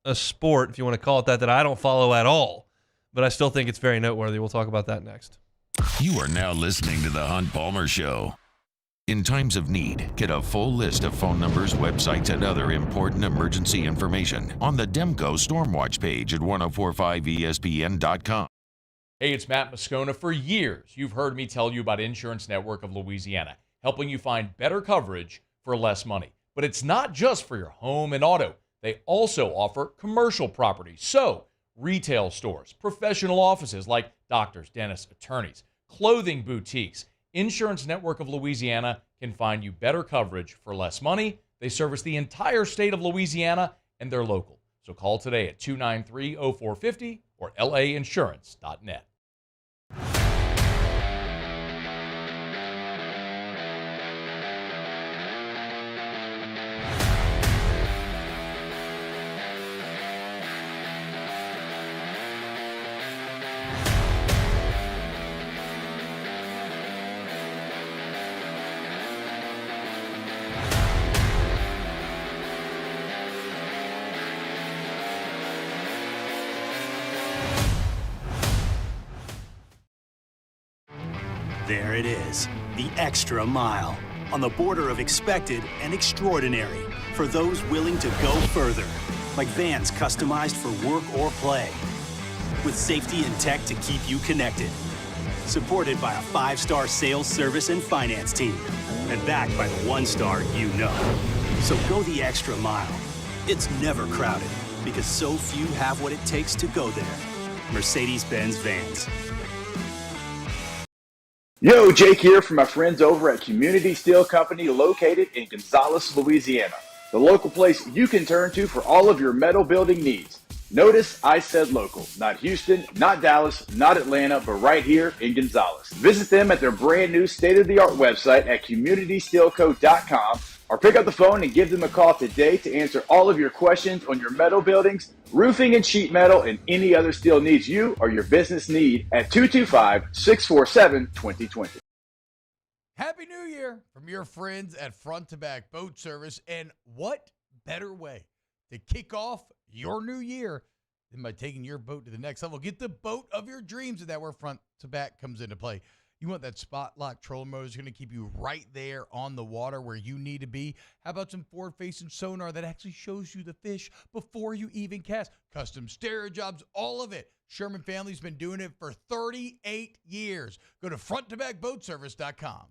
a sport, if you want to call it that I don't follow at all, but I still think it's very noteworthy. We'll talk about that next. You are now listening to The Hunt Palmer Show. In times of need, get a full list of phone numbers, websites, and other important emergency information on the Demco Stormwatch page at 1045ESPN.com. Hey, it's Matt Moscona. For years, you've heard me tell you about Insurance Network of Louisiana, helping you find better coverage for less money. But it's not just for your home and auto. They also offer commercial property. So, retail stores, professional offices like doctors, dentists, attorneys, clothing boutiques. Insurance Network of Louisiana can find you better coverage for less money. They service the entire state of Louisiana, and they're local. So call today at 293-0450 or lainsurance.net. There it is, the extra mile, on the border of expected and extraordinary for those willing to go further, like vans customized for work or play, with safety and tech to keep you connected. Supported by a 5-star sales, service, and finance team, and backed by the 1-star you know. So go the extra mile. It's never crowded, because so few have what it takes to go there. Mercedes-Benz Vans. Yo, Jake here from my friends over at Community Steel Company located in Gonzales, Louisiana. The local place you can turn to for all of your metal building needs. Notice I said local, not Houston, not Dallas, not Atlanta, but right here in Gonzales. Visit them at their brand new state-of-the-art website at communitysteelco.com or pick up the phone and give them a call today to answer all of your questions on your metal buildings, roofing and sheet metal, and any other steel needs you or your business need at 225-647-2020. Happy New Year from your friends at Front to Back Boat Service. And what better way to kick off your new year than by taking your boat to the next level? Get the boat of your dreams, and that's where Front to Back comes into play. You want that spot lock trolling motor that's going to keep you right there on the water where you need to be. How about some forward-facing sonar that actually shows you the fish before you even cast? Custom stereo jobs, all of it. Sherman family's been doing it for 38 years. Go to fronttobackboatservice.com.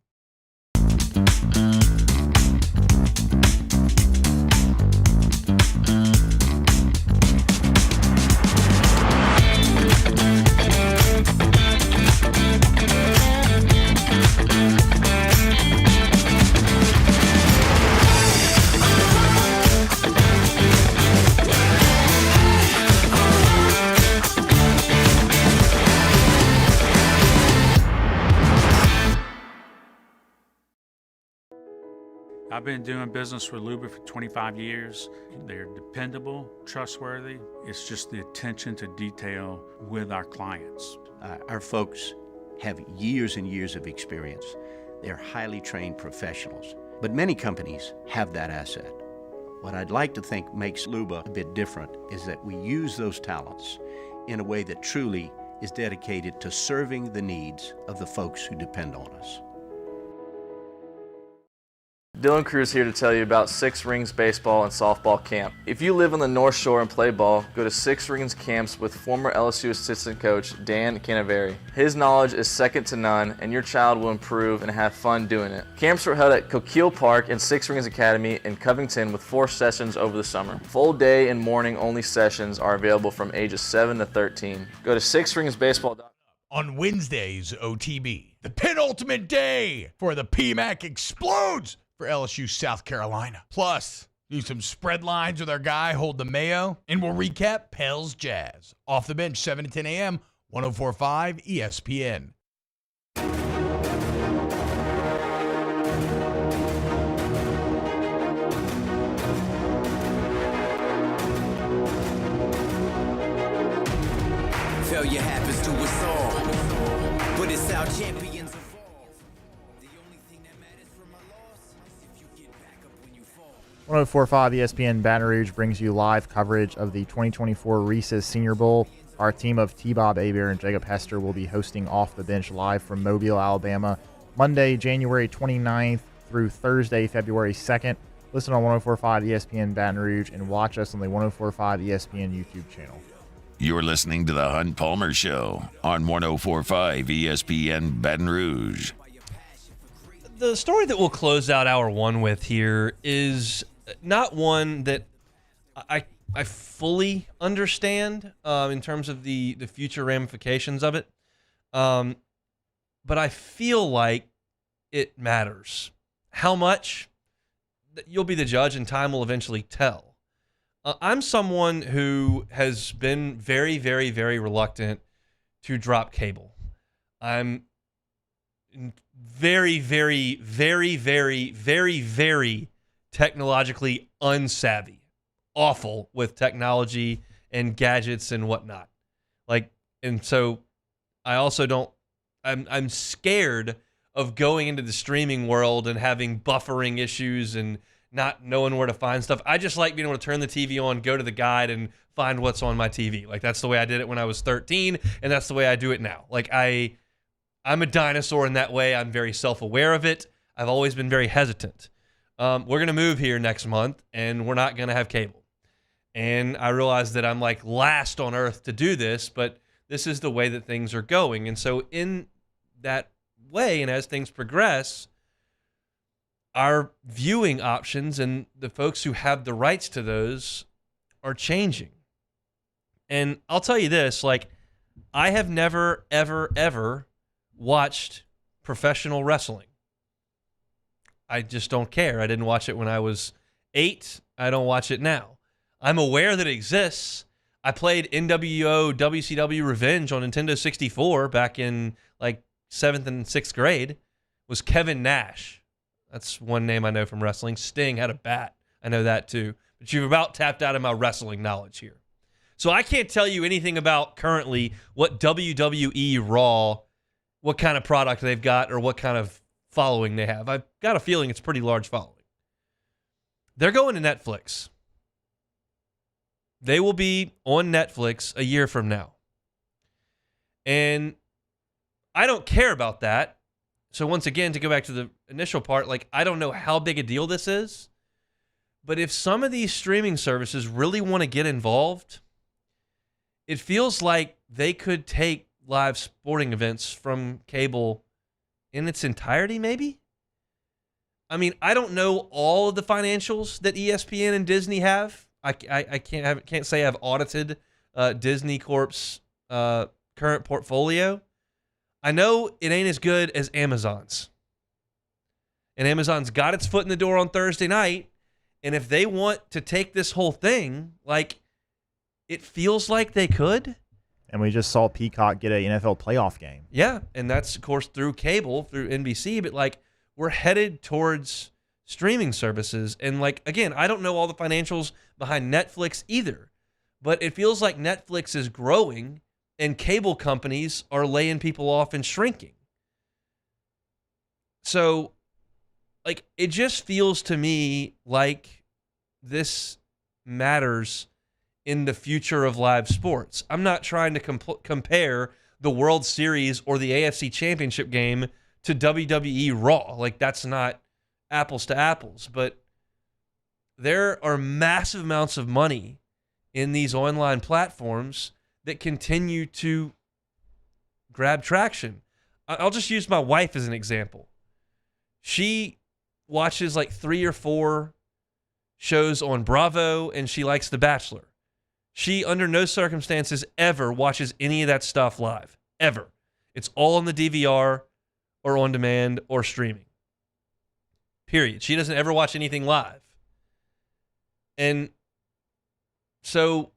I've been doing business with Luba for 25 years. They're dependable, trustworthy. It's just the attention to detail with our clients. Our folks have years and years of experience. They're highly trained professionals. But many companies have that asset. What I'd like to think makes Luba a bit different is that we use those talents in a way that truly is dedicated to serving the needs of the folks who depend on us. Dylan Cruz here to tell you about Six Rings Baseball and Softball Camp. If you live on the North Shore and play ball, go to Six Rings Camps with former LSU assistant coach Dan Canaveri. His knowledge is second to none, and your child will improve and have fun doing it. Camps were held at Coquille Park and Six Rings Academy in Covington with 4 sessions over the summer. Full day and morning only sessions are available from ages 7 to 13. Go to sixringsbaseball.com. On Wednesdays, OTB, the penultimate day for the PMAC explodes for LSU South Carolina. Plus, do some spread lines with our guy, Hold the Mayo, and we'll recap Pels Jazz. Off the bench, 7 to 10 a.m., 104.5 ESPN. Failure happens to us all, but it's our champions evolve. The only thing that matters from a loss is if you get back up when you fall. 104.5 ESPN Baton Rouge brings you live coverage of the 2024 Reese's Senior Bowl. Our team of T-Bob Hebert and Jacob Hester will be hosting Off the Bench live from Mobile, Alabama, Monday, January 29th through Thursday, February 2nd. Listen on 104.5 ESPN Baton Rouge and watch us on the 104.5 ESPN YouTube channel. You're listening to the Hunt Palmer Show on 104.5 ESPN Baton Rouge. The story that we'll close out hour one with here is not one that I fully understand in terms of the future ramifications of it, but I feel like it matters. How much? You'll be the judge, and time will eventually tell. I'm someone who has been very, very, very reluctant to drop cable. I'm very, very, very, very, very, very technologically unsavvy. Awful with technology and gadgets and whatnot. And so I also don't, I'm scared of going into the streaming world and having buffering issues and not knowing where to find stuff. I just like being able to turn the TV on, go to the guide, and find what's on my TV. That's the way I did it when I was 13, and that's the way I do it now. I I'm a dinosaur in that way. I'm very self-aware of it. I've always been very hesitant. We're going to move here next month, and we're not going to have cable. And I realize that I'm like last on earth to do this, but this is the way that things are going. And so in that way, and as things progress, our viewing options and the folks who have the rights to those are changing. And I'll tell you this, like, I have never, ever, ever watched professional wrestling. I just don't care. I didn't watch it when I was 8. I don't watch it now. I'm aware that it exists. I played NWO WCW Revenge on Nintendo 64 back in like 7th and 6th grade. It was Kevin Nash. That's one name I know from wrestling. Sting had a bat. I know that too. But you've about tapped out of my wrestling knowledge here. So I can't tell you anything about currently what WWE Raw, what kind of product they've got or what kind of following they have. I've got a feeling it's a pretty large following. They're going to Netflix. They will be on Netflix a year from now. And I don't care about that. So once again, to go back to the initial part, like, I don't know how big a deal this is. But if some of these streaming services really want to get involved, it feels like they could take live sporting events from cable in its entirety, maybe? I mean, I don't know all of the financials that ESPN and Disney have. I can't say I've audited Disney Corp's current portfolio. I know it ain't as good as Amazon's. And Amazon's got its foot in the door on Thursday night. And if they want to take this whole thing, like, it feels like they could. And we just saw Peacock get an NFL playoff game. Yeah, and that's, of course, through cable, through NBC. But, like, we're headed towards streaming services. And, like, again, I don't know all the financials behind Netflix either. But it feels like Netflix is growing and cable companies are laying people off and shrinking. So, like, it just feels to me like this matters in the future of live sports. I'm not trying to compare the World Series or the AFC Championship game to WWE Raw. Like, that's not apples to apples. But there are massive amounts of money in these online platforms that continue to grab traction. I'll just use my wife as an example. She watches like 3 or 4 shows on Bravo, and she likes The Bachelor. She, under no circumstances, ever watches any of that stuff live. Ever. It's all on the DVR or on demand or streaming. Period. She doesn't ever watch anything live. And so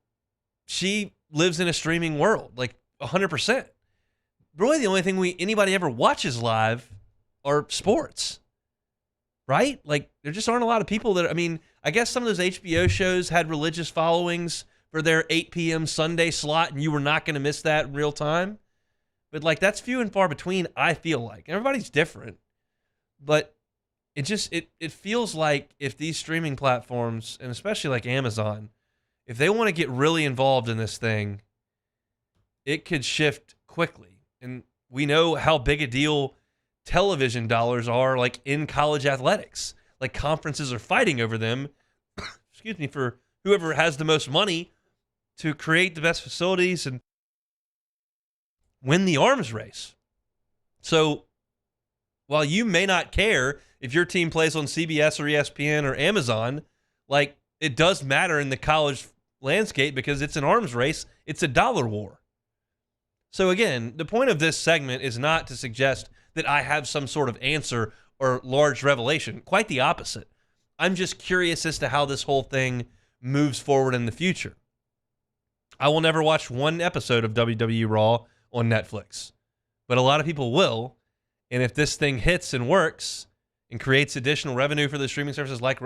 she lives in a streaming world, like 100%. Really, the only thing anybody ever watches live are sports, right? Like, there just aren't a lot of people that, I mean, I guess some of those HBO shows had religious followings for their 8 p.m. Sunday slot, and you were not going to miss that in real time. But, like, that's few and far between, I feel like. Everybody's different. But it just, it feels like if these streaming platforms, and especially like Amazon, if they want to get really involved in this thing, it could shift quickly. And we know how big a deal television dollars are, like, in college athletics. Like, conferences are fighting over them, excuse me, for whoever has the most money to create the best facilities and win the arms race. So while you may not care if your team plays on CBS or ESPN or Amazon, like, it does matter in the college landscape because it's an arms race. It's a dollar war. So again, the point of this segment is not to suggest that I have some sort of answer or large revelation. Quite the opposite. I'm just curious as to how this whole thing moves forward in the future. I will never watch one episode of WWE Raw on Netflix, but a lot of people will. And if this thing hits and works and creates additional revenue for the streaming services like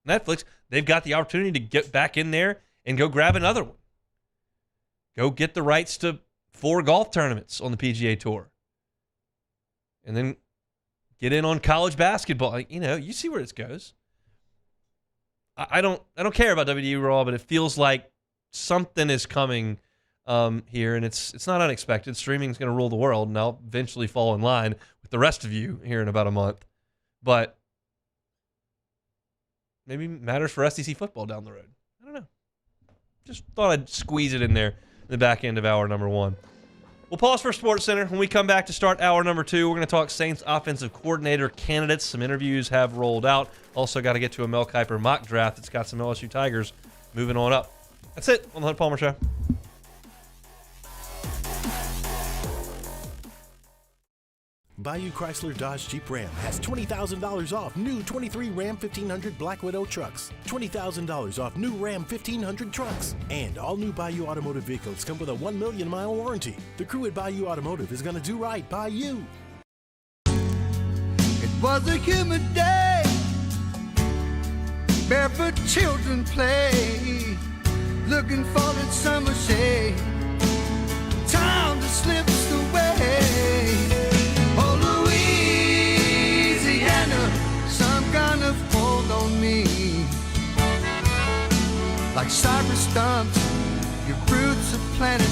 Netflix, they've got the opportunity to get back in there and go grab another one. Go get the rights to 4 golf tournaments on the PGA Tour. And then get in on college basketball. Like, you know, you see where this goes. I don't care about WWE Raw, but it feels like something is coming here, and it's not unexpected. Streaming is going to rule the world, and I'll eventually fall in line with the rest of you here in about a month. But maybe matters for SEC football down the road. I don't know. Just thought I'd squeeze it in there in the back end of hour number 1. We'll pause for Sports Center. When we come back to start hour number 2, we're going to talk Saints offensive coordinator candidates. Some interviews have rolled out. Also got to get to a Mel Kiper mock draft that's got some LSU Tigers moving on up. That's it on the Hunt Palmer Show. Bayou Chrysler Dodge Jeep Ram has $20,000 off new 23 Ram 1500 Black Widow trucks, $20,000 off new Ram 1500 trucks, and all new Bayou Automotive vehicles come with a 1 million mile warranty. The crew at Bayou Automotive is going to do right by you. It was a humid day, barefoot children play, looking for that summer shade. Time just slips away. Oh, Louisiana, some kind of hold on me. Like cypress stumps, your roots are planted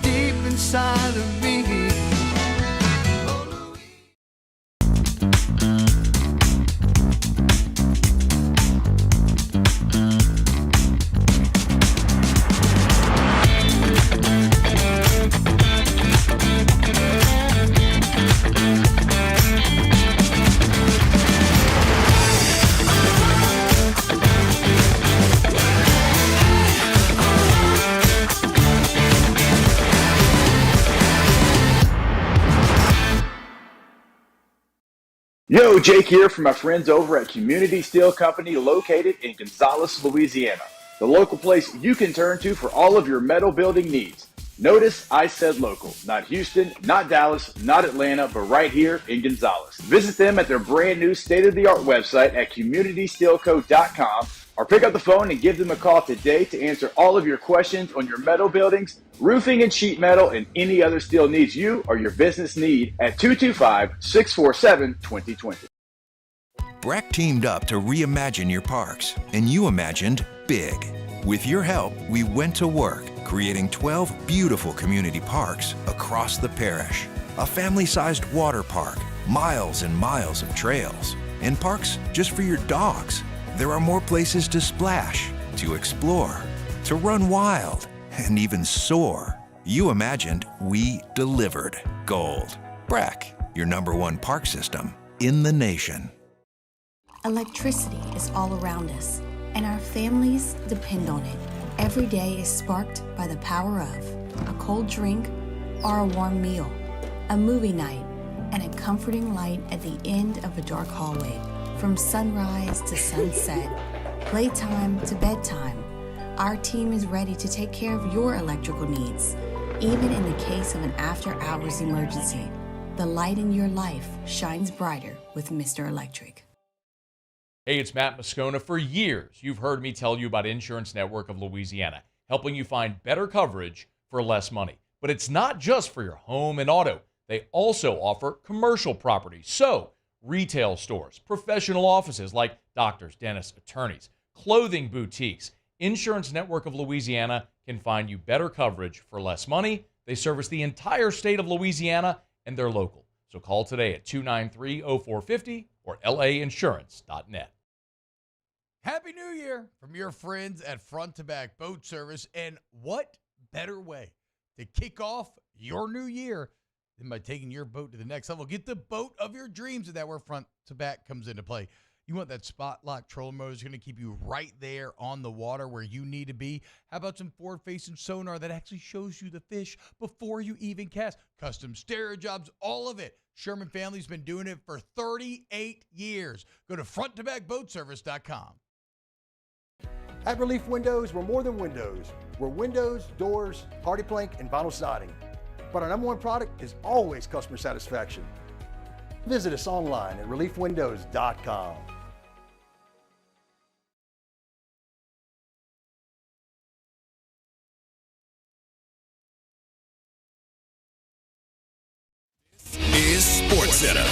deep inside of me. Yo, Jake here from my friends over at Community Steel Company located in Gonzales, Louisiana. The local place you can turn to for all of your metal building needs. Notice I said local, not Houston, not Dallas, not Atlanta, but right here in Gonzales. Visit them at their brand new state-of-the-art website at communitysteelco.com or pick up the phone and give them a call today to answer all of your questions on your metal buildings, roofing and sheet metal, and any other steel needs you or your business need at 225-647-2020. Breck teamed up to reimagine your parks, and you imagined big. With your help, we went to work, creating 12 beautiful community parks across the parish. A family-sized water park, miles and miles of trails, and parks just for your dogs. There are more places to splash, to explore, to run wild, and even soar. You imagined, we delivered. Gold. Breck, your #1 park system in the nation. Electricity is all around us, and our families depend on it. Every day is sparked by the power of a cold drink or a warm meal, a movie night, and a comforting light at the end of a dark hallway. From sunrise to sunset, playtime to bedtime, our team is ready to take care of your electrical needs. Even in the case of an after-hours emergency, the light in your life shines brighter with Mr. Electric. Hey, it's Matt Moscona. For years, you've heard me tell you about Insurance Network of Louisiana, helping you find better coverage for less money. But it's not just for your home and auto. They also offer commercial property. So, retail stores, professional offices like doctors, dentists, attorneys, clothing boutiques. Insurance Network of Louisiana can find you better coverage for less money. They service the entire state of Louisiana, and they're local. So call today at 293-0450 or lainsurance.net. Happy New Year from your friends at Front to Back Boat Service. And what better way to kick off your new year than by taking your boat to the next level? Get the boat of your dreams, and that's where Front to Back comes into play. You want that spot lock trolling motor that's going to keep you right there on the water where you need to be. How about some forward-facing sonar that actually shows you the fish before you even cast? Custom stereo jobs, all of it. Sherman family's been doing it for 38 years. Go to fronttobackboatservice.com. At Relief Windows, we're more than windows. We're windows, doors, hardy plank, and vinyl siding. But our #1 product is always customer satisfaction. Visit us online at reliefwindows.com. Is Sports Center.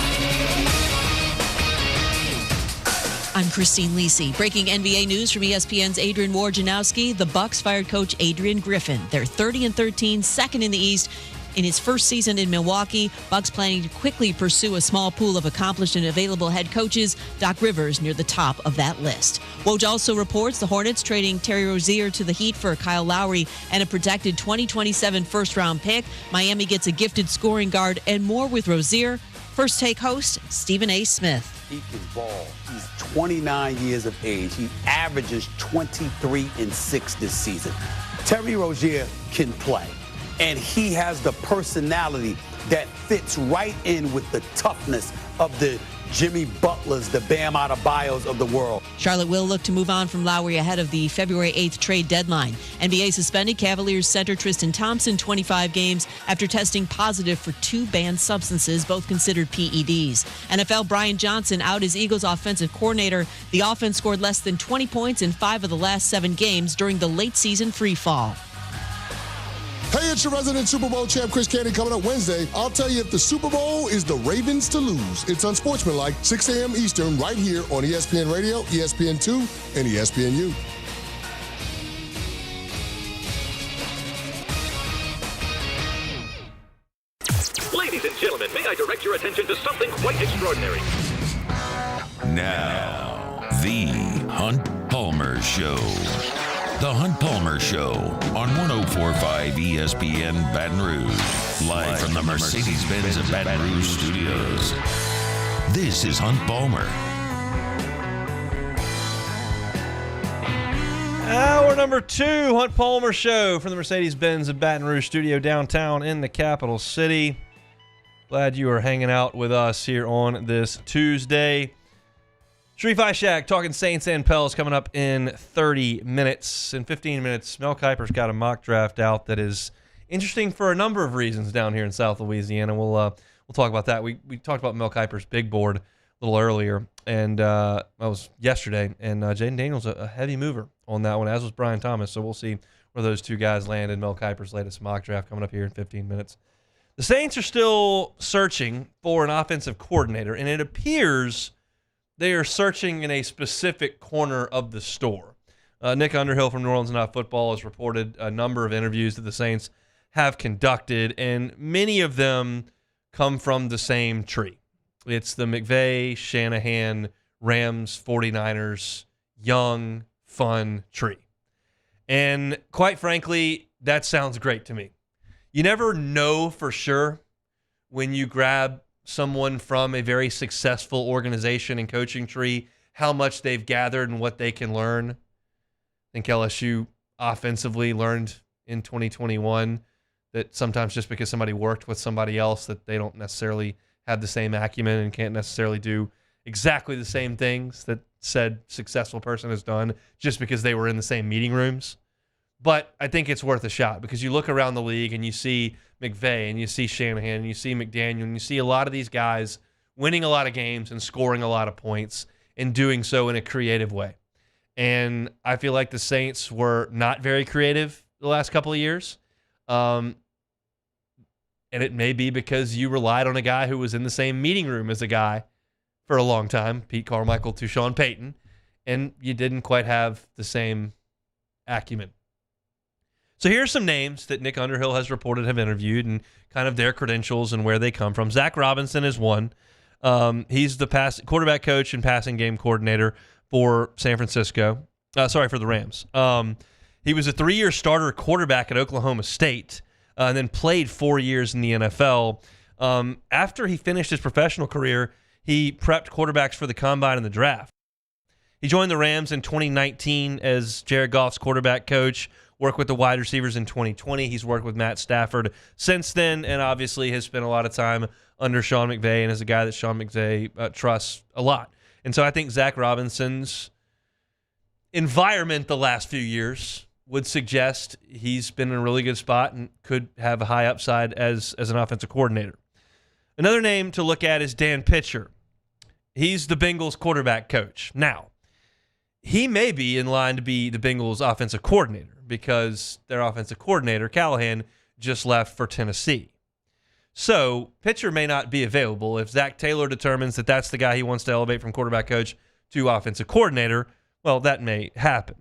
I'm Christine Lisi. Breaking NBA news from ESPN's Adrian Wojnarowski. The Bucks fired coach Adrian Griffin. They're 30-13, second in the East. In his first season in Milwaukee, Bucks planning to quickly pursue a small pool of accomplished and available head coaches. Doc Rivers near the top of that list. Woj also reports the Hornets trading Terry Rozier to the Heat for Kyle Lowry and a projected 2027 first-round pick. Miami gets a gifted scoring guard and more with Rozier. First Take host Stephen A. Smith. He can ball. He's 29 years of age. He averages 23 and 6 this season. Terry Rozier can play. And he has the personality that fits right in with the toughness of the Jimmy Butlers, the Bam Adebayos of the world. Charlotte will look to move on from Lowry ahead of the February 8th trade deadline. NBA suspended Cavaliers center Tristan Thompson 25 games after testing positive for 2 banned substances, both considered PEDs. NFL Brian Johnson out as Eagles offensive coordinator. The offense scored less than 20 points in 5 of the last 7 games during the late season free fall. Hey, it's your resident Super Bowl champ, Chris Candy, coming up Wednesday. I'll tell you if the Super Bowl is the Ravens to lose. It's unsportsmanlike, 6 a.m. Eastern, right here on ESPN Radio, ESPN2, and ESPNU. Ladies and gentlemen, may I direct your attention to something quite extraordinary? Now, the Hunt Palmer Show. The Hunt Palmer Show on 104.5 ESPN Baton Rouge. Live from the Mercedes-Benz of Baton Rouge studios. This is Hunt Palmer. Hour number 2, Hunt Palmer Show from the Mercedes-Benz of Baton Rouge studio downtown in the capital city. Glad you are hanging out with us here on this Tuesday. Sharie Ishee talking Saints and Pels coming up in 30 minutes. In 15 minutes, Mel Kiper's got a mock draft out that is interesting for a number of reasons down here in South Louisiana. We'll talk about that. We talked about Mel Kiper's big board a little earlier, and that was yesterday. And Jaden Daniels a heavy mover on that one, as was Brian Thomas. So we'll see where those two guys land in Mel Kiper's latest mock draft coming up here in 15 minutes. The Saints are still searching for an offensive coordinator, and it appears they are searching in a specific corner of the store. Nick Underhill from New Orleans Not Football has reported a number of interviews that the Saints have conducted, and many of them come from the same tree. It's the McVay, Shanahan, Rams, 49ers, young, fun tree. And quite frankly, that sounds great to me. You never know for sure when you grab someone from a very successful organization and coaching tree, how much they've gathered and what they can learn. I think LSU offensively learned in 2021 that sometimes just because somebody worked with somebody else that they don't necessarily have the same acumen and can't necessarily do exactly the same things that said successful person has done just because they were in the same meeting rooms. But I think it's worth a shot because you look around the league and you see McVay and you see Shanahan and you see McDaniel and you see a lot of these guys winning a lot of games and scoring a lot of points and doing so in a creative way. And I feel like the Saints were not very creative the last couple of years. And it may be because you relied on a guy who was in the same meeting room as a guy for a long time, Pete Carmichael to Sean Payton, and you didn't quite have the same acumen. So here's some names that Nick Underhill has reported have interviewed and kind of their credentials and where they come from. Zach Robinson is one. He's the quarterback coach and passing game coordinator for San Francisco. For the Rams. He was a 3-year starter quarterback at Oklahoma State and then played 4 years in the NFL. After he finished his professional career, he prepped quarterbacks for the combine and the draft. He joined the Rams in 2019 as Jared Goff's quarterback coach, worked with the wide receivers in 2020. He's worked with Matt Stafford since then, and obviously has spent a lot of time under Sean McVay and is a guy that Sean McVay trusts a lot. And so I think Zach Robinson's environment the last few years would suggest he's been in a really good spot and could have a high upside as an offensive coordinator. Another name to look at is Dan Pitcher. He's the Bengals quarterback coach. Now, he may be in line to be the Bengals offensive coordinator because their offensive coordinator, Callahan, just left for Tennessee. So Pitcher may not be available. If Zach Taylor determines that that's the guy he wants to elevate from quarterback coach to offensive coordinator. Well, that may happen.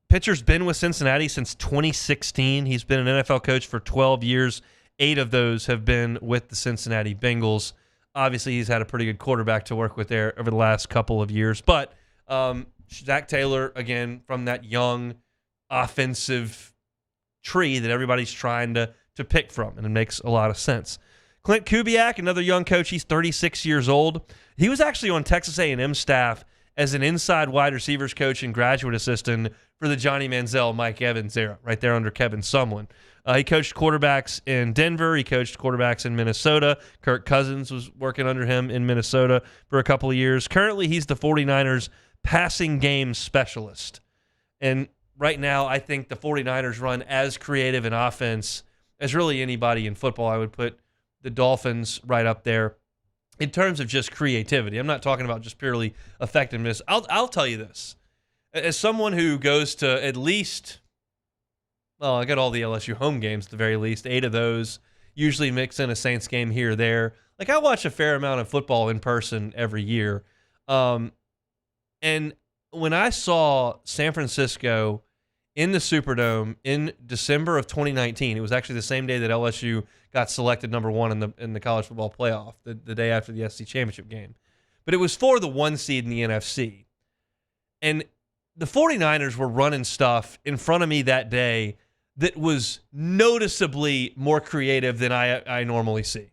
Pitcher's been with Cincinnati since 2016. He's been an NFL coach for 12 years. 8 of those have been with the Cincinnati Bengals. Obviously, he's had a pretty good quarterback to work with there over the last couple of years. But Zach Taylor, again, from that young offensive tree that everybody's trying to pick from, and it makes a lot of sense. Clint Kubiak, another young coach, he's 36 years old. He was actually on Texas A&M staff as an inside wide receivers coach and graduate assistant for the Johnny Manziel, Mike Evans era, right there under Kevin Sumlin. He coached quarterbacks in Denver. He coached quarterbacks in Minnesota. Kirk Cousins was working under him in Minnesota for a couple of years. Currently, he's the 49ers passing game specialist. And right now, I think the 49ers run as creative an offense as really anybody in football. I would put the Dolphins right up there in terms of just creativity. I'm not talking about just purely effectiveness. I'll tell you this. As someone who goes to at least, well, I got all the LSU home games at the very least, 8 of those, usually mix in a Saints game here or there. Like, I watch a fair amount of football in person every year. And when I saw San Francisco in the Superdome in December of 2019, it was actually the same day that LSU got selected number 1 in the college football playoff, the day after the SEC championship game. But it was for the 1 seed in the NFC. And the 49ers were running stuff in front of me that day that was noticeably more creative than I normally see.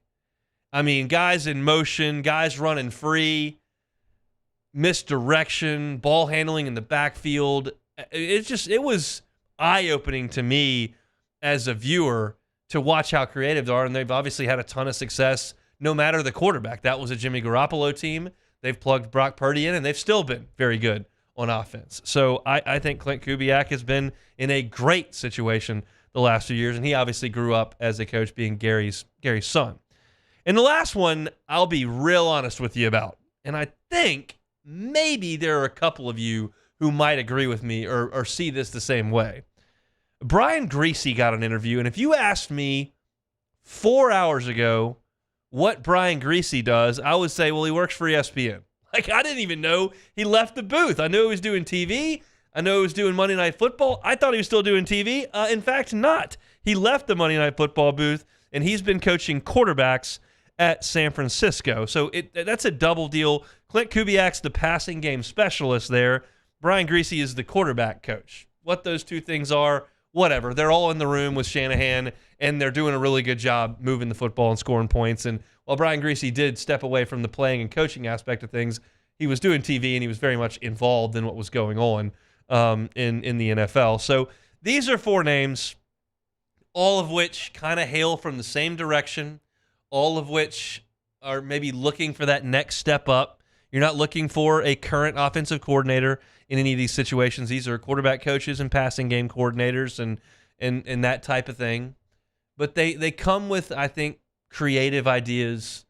I mean, guys in motion, guys running free, misdirection, ball handling in the backfield. It was eye-opening to me as a viewer to watch how creative they are, and they've obviously had a ton of success no matter the quarterback. That was a Jimmy Garoppolo team. They've plugged Brock Purdy in, and they've still been very good on offense. So I think Clint Kubiak has been in a great situation the last few years, and he obviously grew up as a coach being Gary's son. And the last one I'll be real honest with you about, and I think maybe there are a couple of you who might agree with me or see this the same way. Brian Griese got an interview, and if you asked me 4 hours ago what Brian Griese does, I would say, well, he works for ESPN. Like, I didn't even know he left the booth. I knew he was doing TV. I know he was doing Monday Night Football. I thought he was still doing TV. In fact, not. He left the Monday Night Football booth, and he's been coaching quarterbacks at San Francisco. So that's a double deal. Clint Kubiak's the passing game specialist there. Brian Griese is the quarterback coach. What those two things are, whatever. They're all in the room with Shanahan, and they're doing a really good job moving the football and scoring points. And while Brian Griese did step away from the playing and coaching aspect of things, he was doing TV, and he was very much involved in what was going on in the NFL. So these are 4 names, all of which kind of hail from the same direction, all of which are maybe looking for that next step up. You're not looking for a current offensive coordinator in any of these situations. These are quarterback coaches and passing game coordinators and that type of thing. But they come with, I think, creative ideas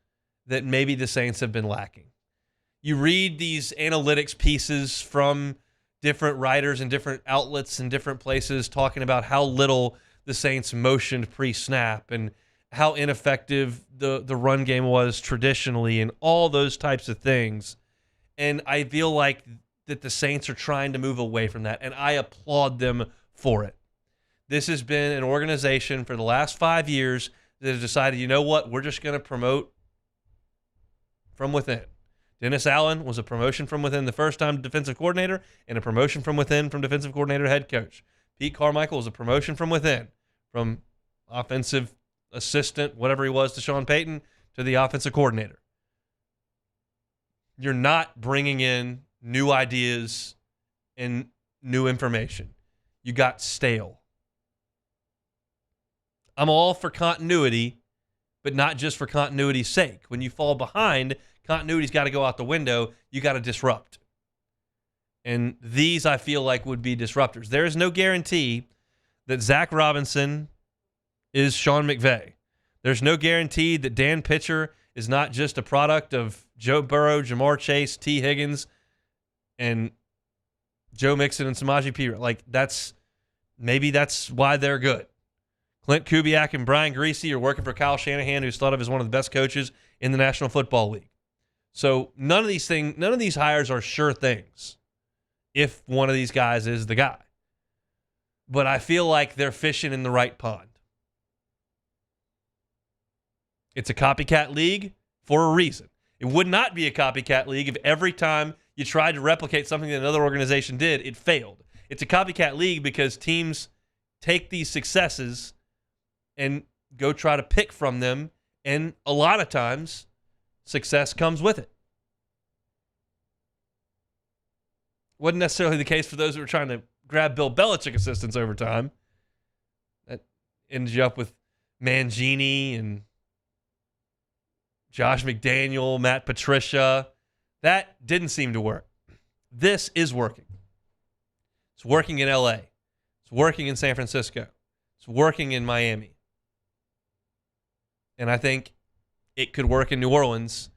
that maybe the Saints have been lacking. You read these analytics pieces from different writers and different outlets and different places talking about how little the Saints motioned pre-snap and how ineffective the run game was traditionally and all those types of things. And I feel like that the Saints are trying to move away from that, and I applaud them for it. This has been an organization for the last 5 years that has decided, you know what, we're just going to promote from within. Dennis Allen was a promotion from within the first time defensive coordinator and a promotion from within from defensive coordinator to head coach. Pete Carmichael was a promotion from within, from offensive assistant, whatever he was, to Sean Payton, to the offensive coordinator. You're not bringing in new ideas and new information. You got stale. I'm all for continuity, but not just for continuity's sake. When you fall behind, continuity's got to go out the window. You got to disrupt. And these, I feel like, would be disruptors. There is no guarantee that Zach Robinson is Sean McVay. There's no guarantee that Dan Pitcher is not just a product of Joe Burrow, Jamar Chase, T. Higgins, and Joe Mixon and Samaje Perine. Like, maybe that's why they're good. Clint Kubiak and Brian Griese are working for Kyle Shanahan, who's thought of as one of the best coaches in the National Football League. So none of these hires are sure things if one of these guys is the guy. But I feel like they're fishing in the right pond. It's a copycat league for a reason. It would not be a copycat league if every time you tried to replicate something that another organization did, it failed. It's a copycat league because teams take these successes and go try to pick from them, and a lot of times success comes with it. Wasn't necessarily the case for those who were trying to grab Bill Belichick assistants over time. That ended you up with Mangini and Josh McDaniel, Matt Patricia. That didn't seem to work. This is working. It's working in LA. It's working in San Francisco. It's working in Miami. And I think it could work in New Orleans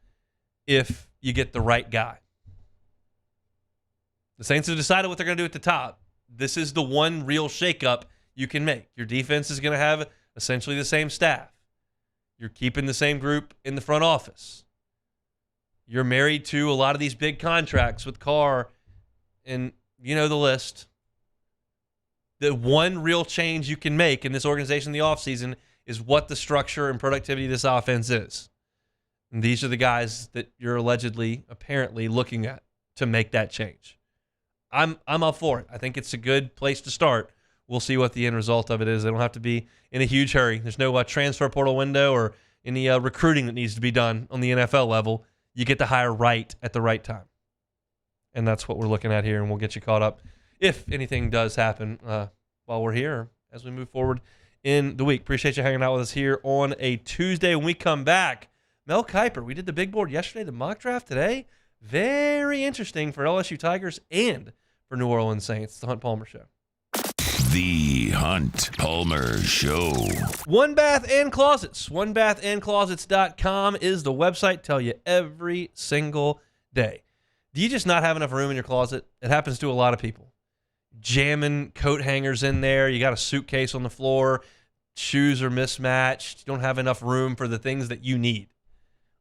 if you get the right guy. The Saints have decided what they're going to do at the top. This is the one real shakeup you can make. Your defense is going to have essentially the same staff. You're keeping the same group in the front office. You're married to a lot of these big contracts with Carr, and you know the list. The one real change you can make in this organization in the offseason is what the structure and productivity of this offense is. And these are the guys that you're apparently looking at to make that change. I'm up for it. I think it's a good place to start. We'll see what the end result of it is. They don't have to be in a huge hurry. There's no transfer portal window or any recruiting that needs to be done on the NFL level. You get to hire right at the right time. And that's what we're looking at here, and we'll get you caught up if anything does happen while we're here as we move forward in the week. Appreciate you hanging out with us here on a Tuesday. When we come back, Mel Kiper, we did the big board yesterday, the mock draft today. Very interesting for LSU Tigers and for New Orleans Saints. The Hunt Palmer Show. The Hunt Palmer Show. One Bath and Closets. OneBathAndClosets.com is the website. Tell you every single day. Do you just not have enough room in your closet? It happens to a lot of people. Jamming coat hangers in there. You got a suitcase on the floor. Shoes are mismatched. You don't have enough room for the things that you need.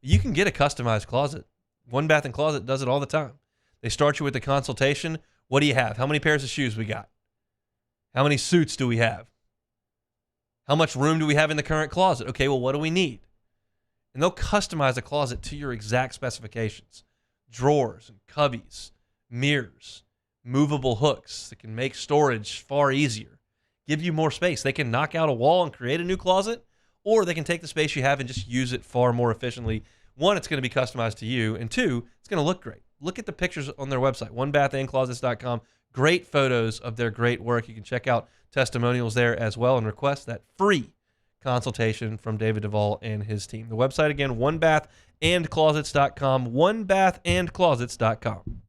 You can get a customized closet. One Bath and Closet does it all the time. They start you with the consultation. What do you have? How many pairs of shoes we got? How many suits do we have? How much room do we have in the current closet? Okay, well, what do we need? And they'll customize a closet to your exact specifications. Drawers and cubbies, mirrors, movable hooks that can make storage far easier, give you more space. They can knock out a wall and create a new closet, or they can take the space you have and just use it far more efficiently. One, it's going to be customized to you, and two, it's going to look great. Look at the pictures on their website, OneBathAndClosets.com. Great photos of their great work. You can check out testimonials there as well and request that free consultation from David Duvall and his team. The website again, OneBathAndClosets.com, OneBathAndClosets.com.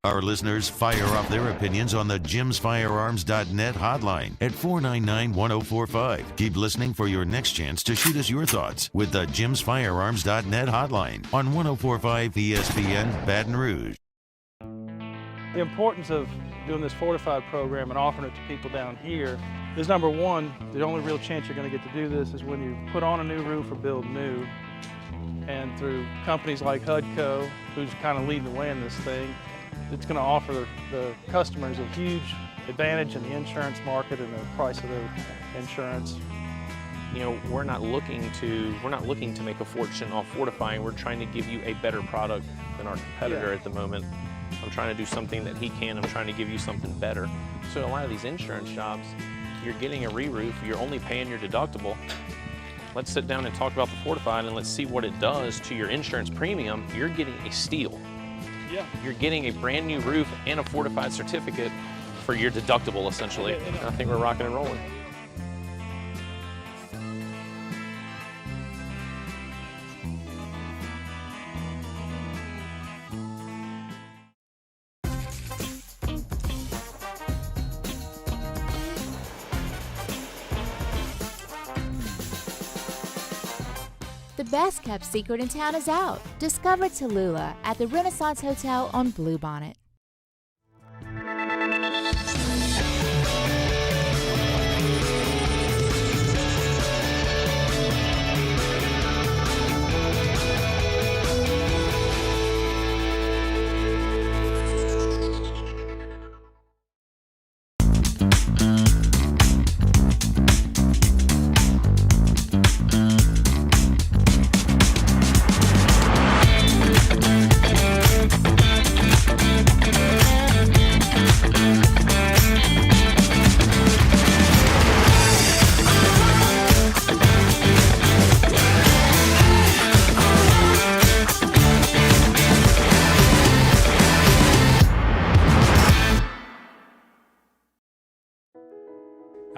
Our listeners fire off their opinions on the JimsFirearms.net hotline at 499-1045. Keep listening for your next chance to shoot us your thoughts with the JimsFirearms.net hotline on 1045 ESPN Baton Rouge. The importance of doing this fortified program and offering it to people down here is, number one, the only real chance you're going to get to do this is when you put on a new roof or build new. And through companies like HUDCO, who's kind of leading the way in this thing, it's going to offer the customers a huge advantage in the insurance market and the price of their insurance. You know, we're not looking to make a fortune off fortifying. We're trying to give you a better product than our competitor at the moment. I'm trying to do something that he can. I'm trying to give you something better. So a lot of these insurance jobs, you're getting a re-roof, you're only paying your deductible. Let's sit down and talk about the fortified and let's see what it does to your insurance premium. You're getting a steal. Yeah. You're getting a brand new roof and a fortified certificate for your deductible, essentially. And I think we're rocking and rolling. The best kept secret in town is out. Discover Tallulah at the Renaissance Hotel on Bluebonnet.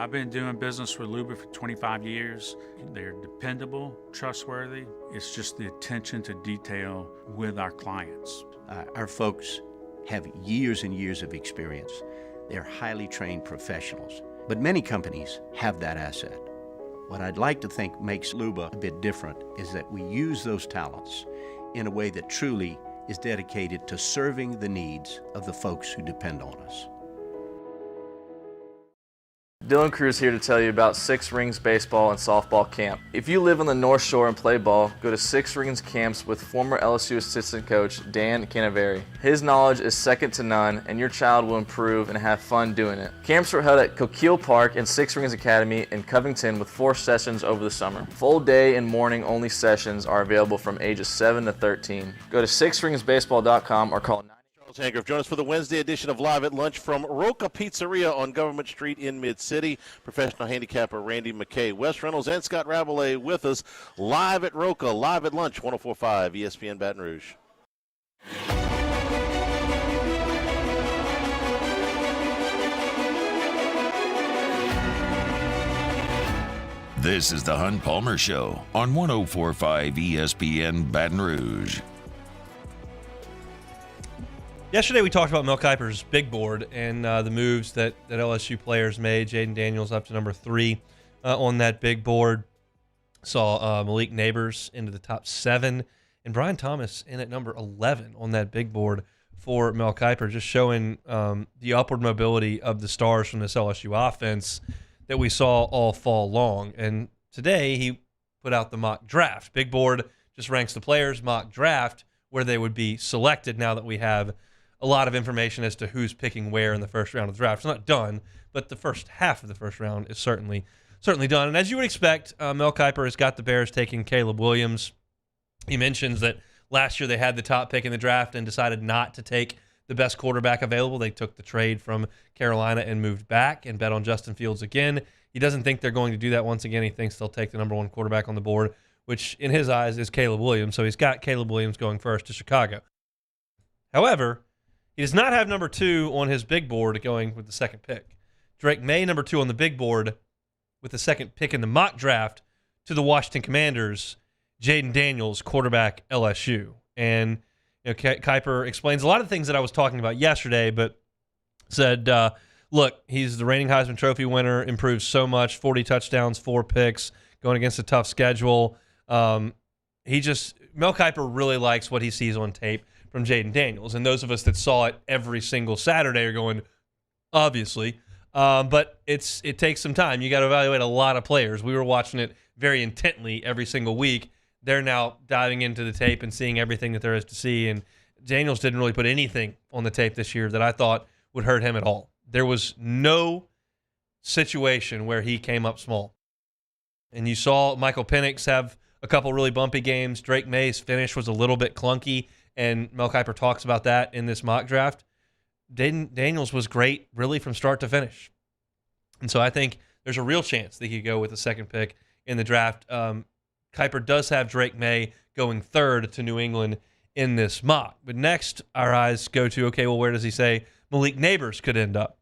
I've been doing business with Luba for 25 years. They're dependable, trustworthy. It's just the attention to detail with our clients. Our folks have years and years of experience. They're highly trained professionals. But many companies have that asset. What I'd like to think makes Luba a bit different is that we use those talents in a way that truly is dedicated to serving the needs of the folks who depend on us. Dylan Cruz here to tell you about Six Rings Baseball and Softball Camp. If you live on the North Shore and play ball, go to Six Rings Camps with former LSU assistant coach Dan Canaveri. His knowledge is second to none, and your child will improve and have fun doing it. Camps were held at Coquille Park and Six Rings Academy in Covington with 4 sessions over the summer. Full day and morning only sessions are available from ages 7 to 13. Go to sixringsbaseball.com or call Handgriff. Join us for the Wednesday edition of Live at Lunch from Roca Pizzeria on Government Street in Mid-City. Professional handicapper Randy McKay, Wes Reynolds, and Scott Rabelais with us live at Roca, Live at Lunch, 104.5 ESPN Baton Rouge. This is the Hunt Palmer Show on 104.5 ESPN Baton Rouge. Yesterday we talked about Mel Kiper's big board and the moves that LSU players made. Jaden Daniels up to number 3 on that big board. Saw Malik Neighbors into the top 7. And Brian Thomas in at number 11 on that big board for Mel Kiper, just showing the upward mobility of the stars from this LSU offense that we saw all fall long. And today he put out the mock draft. Big board just ranks the players, mock draft, where they would be selected now that we have a lot of information as to who's picking where in the first round of the draft. It's not done, but the first half of the first round is certainly done. And as you would expect, Mel Kiper has got the Bears taking Caleb Williams. He mentions that last year they had the top pick in the draft and decided not to take the best quarterback available. They took the trade from Carolina and moved back and bet on Justin Fields again. He doesn't think they're going to do that once again. He thinks they'll take the number 1 quarterback on the board, which in his eyes is Caleb Williams. So he's got Caleb Williams going first to Chicago. However, he does not have number 2 on his big board going with the second pick. Drake May, number 2 on the big board with the second pick in the mock draft to the Washington Commanders, Jaden Daniels, quarterback LSU. And Kiper explains a lot of things that I was talking about yesterday, but said, look, he's the reigning Heisman Trophy winner, improved so much, 40 touchdowns, 4 picks, going against a tough schedule. Mel Kiper really likes what he sees on tape from Jaden Daniels. And those of us that saw it every single Saturday are going, obviously. But it takes some time. You got to evaluate a lot of players. We were watching it very intently every single week. They're now diving into the tape and seeing everything that there is to see. And Daniels didn't really put anything on the tape this year that I thought would hurt him at all. There was no situation where he came up small. And you saw Michael Penix have a couple really bumpy games. Drake May's finish was a little bit clunky, and Mel Kiper talks about that in this mock draft. Daniels was great really from start to finish. And so I think there's a real chance that he could go with the second pick in the draft. Kiper does have Drake May going 3rd to New England in this mock. But next, our eyes go to, okay, well, where does he say Malik Neighbors could end up?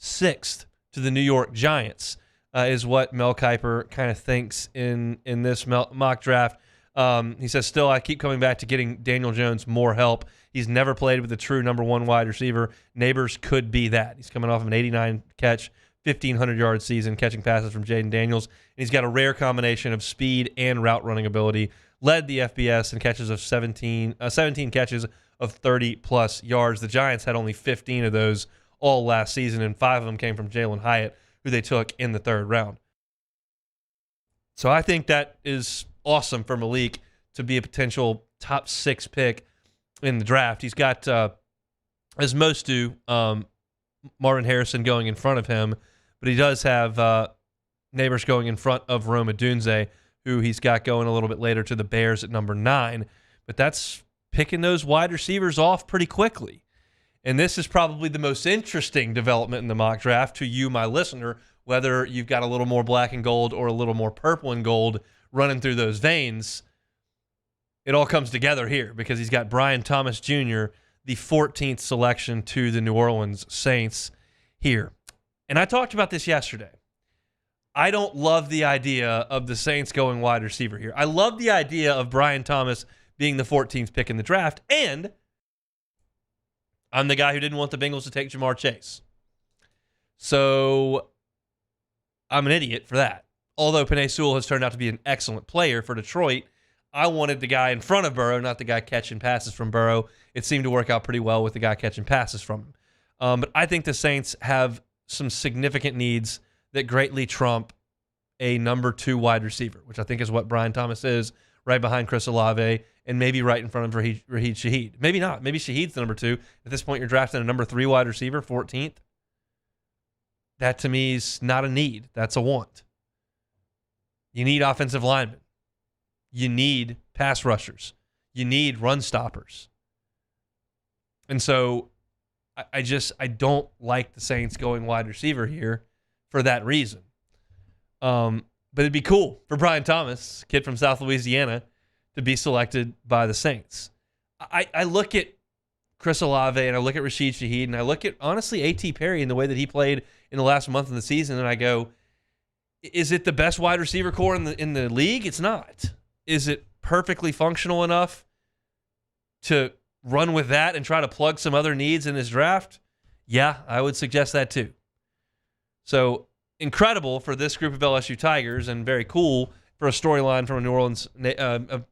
6th to the New York Giants is what Mel Kiper kind of thinks in this mock draft. He says, still, I keep coming back to getting Daniel Jones more help. He's never played with a true number 1 wide receiver. Neighbors could be that. He's coming off of an 89-catch, 1,500-yard season, catching passes from Jaden Daniels. And he's got a rare combination of speed and route running ability. Led the FBS in catches of 17 catches of 30-plus yards. The Giants had only 15 of those all last season, and 5 of them came from Jalen Hyatt, who they took in the 3rd round. So I think that is awesome for Malik to be a potential top 6 pick in the draft. He's got, as most do, Marvin Harrison going in front of him, but he does have Neighbors going in front of Rome Odunze, who he's got going a little bit later to the Bears at number 9. But that's picking those wide receivers off pretty quickly. And this is probably the most interesting development in the mock draft to you, my listener, whether you've got a little more black and gold or a little more purple and gold running through those veins. It all comes together here because he's got Brian Thomas Jr., the 14th selection to the New Orleans Saints here. And I talked about this yesterday. I don't love the idea of the Saints going wide receiver here. I love the idea of Brian Thomas being the 14th pick in the draft, and I'm the guy who didn't want the Bengals to take Jamar Chase. So I'm an idiot for that. Although Penei Sewell has turned out to be an excellent player for Detroit, I wanted the guy in front of Burrow, not the guy catching passes from Burrow. It seemed to work out pretty well with the guy catching passes from him. But I think the Saints have some significant needs that greatly trump a number 2 wide receiver, which I think is what Brian Thomas is, right behind Chris Olave, and maybe right in front of Raheed Shaheed. Maybe not. Maybe Shaheed's the number 2. At this point, you're drafting a number 3 wide receiver, 14th. That, to me, is not a need. That's a want. You need offensive linemen. You need pass rushers. You need run stoppers. And so I don't like the Saints going wide receiver here for that reason. But it'd be cool for Brian Thomas, kid from South Louisiana, to be selected by the Saints. I look at Chris Olave and I look at Rashid Shaheed and I look at, honestly, A.T. Perry and the way that he played in the last month of the season, and I go, is it the best wide receiver core in the league? It's not. Is it perfectly functional enough to run with that and try to plug some other needs in his draft? Yeah, I would suggest that too. So incredible for this group of LSU Tigers, and very cool for a storyline from a New Orleans, a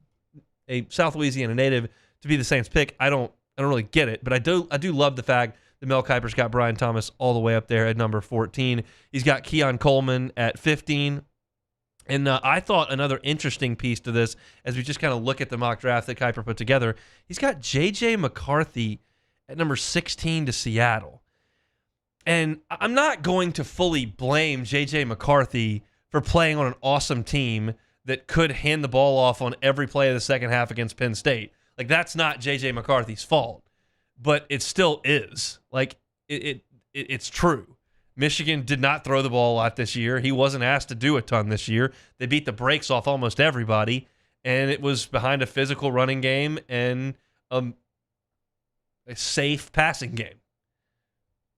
South Louisiana native to be the Saints pick. I don't really get it, but I do love the fact that Mel Kiper's got Brian Thomas all the way up there at number 14. He's got Keon Coleman at 15. And I thought another interesting piece to this, as we just kind of look at the mock draft that Kiper put together, he's got J.J. McCarthy at number 16 to Seattle. And I'm not going to fully blame J.J. McCarthy for playing on an awesome team that could hand the ball off on every play of the second half against Penn State. Like, that's not J.J. McCarthy's fault. But it still is. Like, it's true. Michigan did not throw the ball a lot this year. He wasn't asked to do a ton this year. They beat the brakes off almost everybody, and it was behind a physical running game and a safe passing game.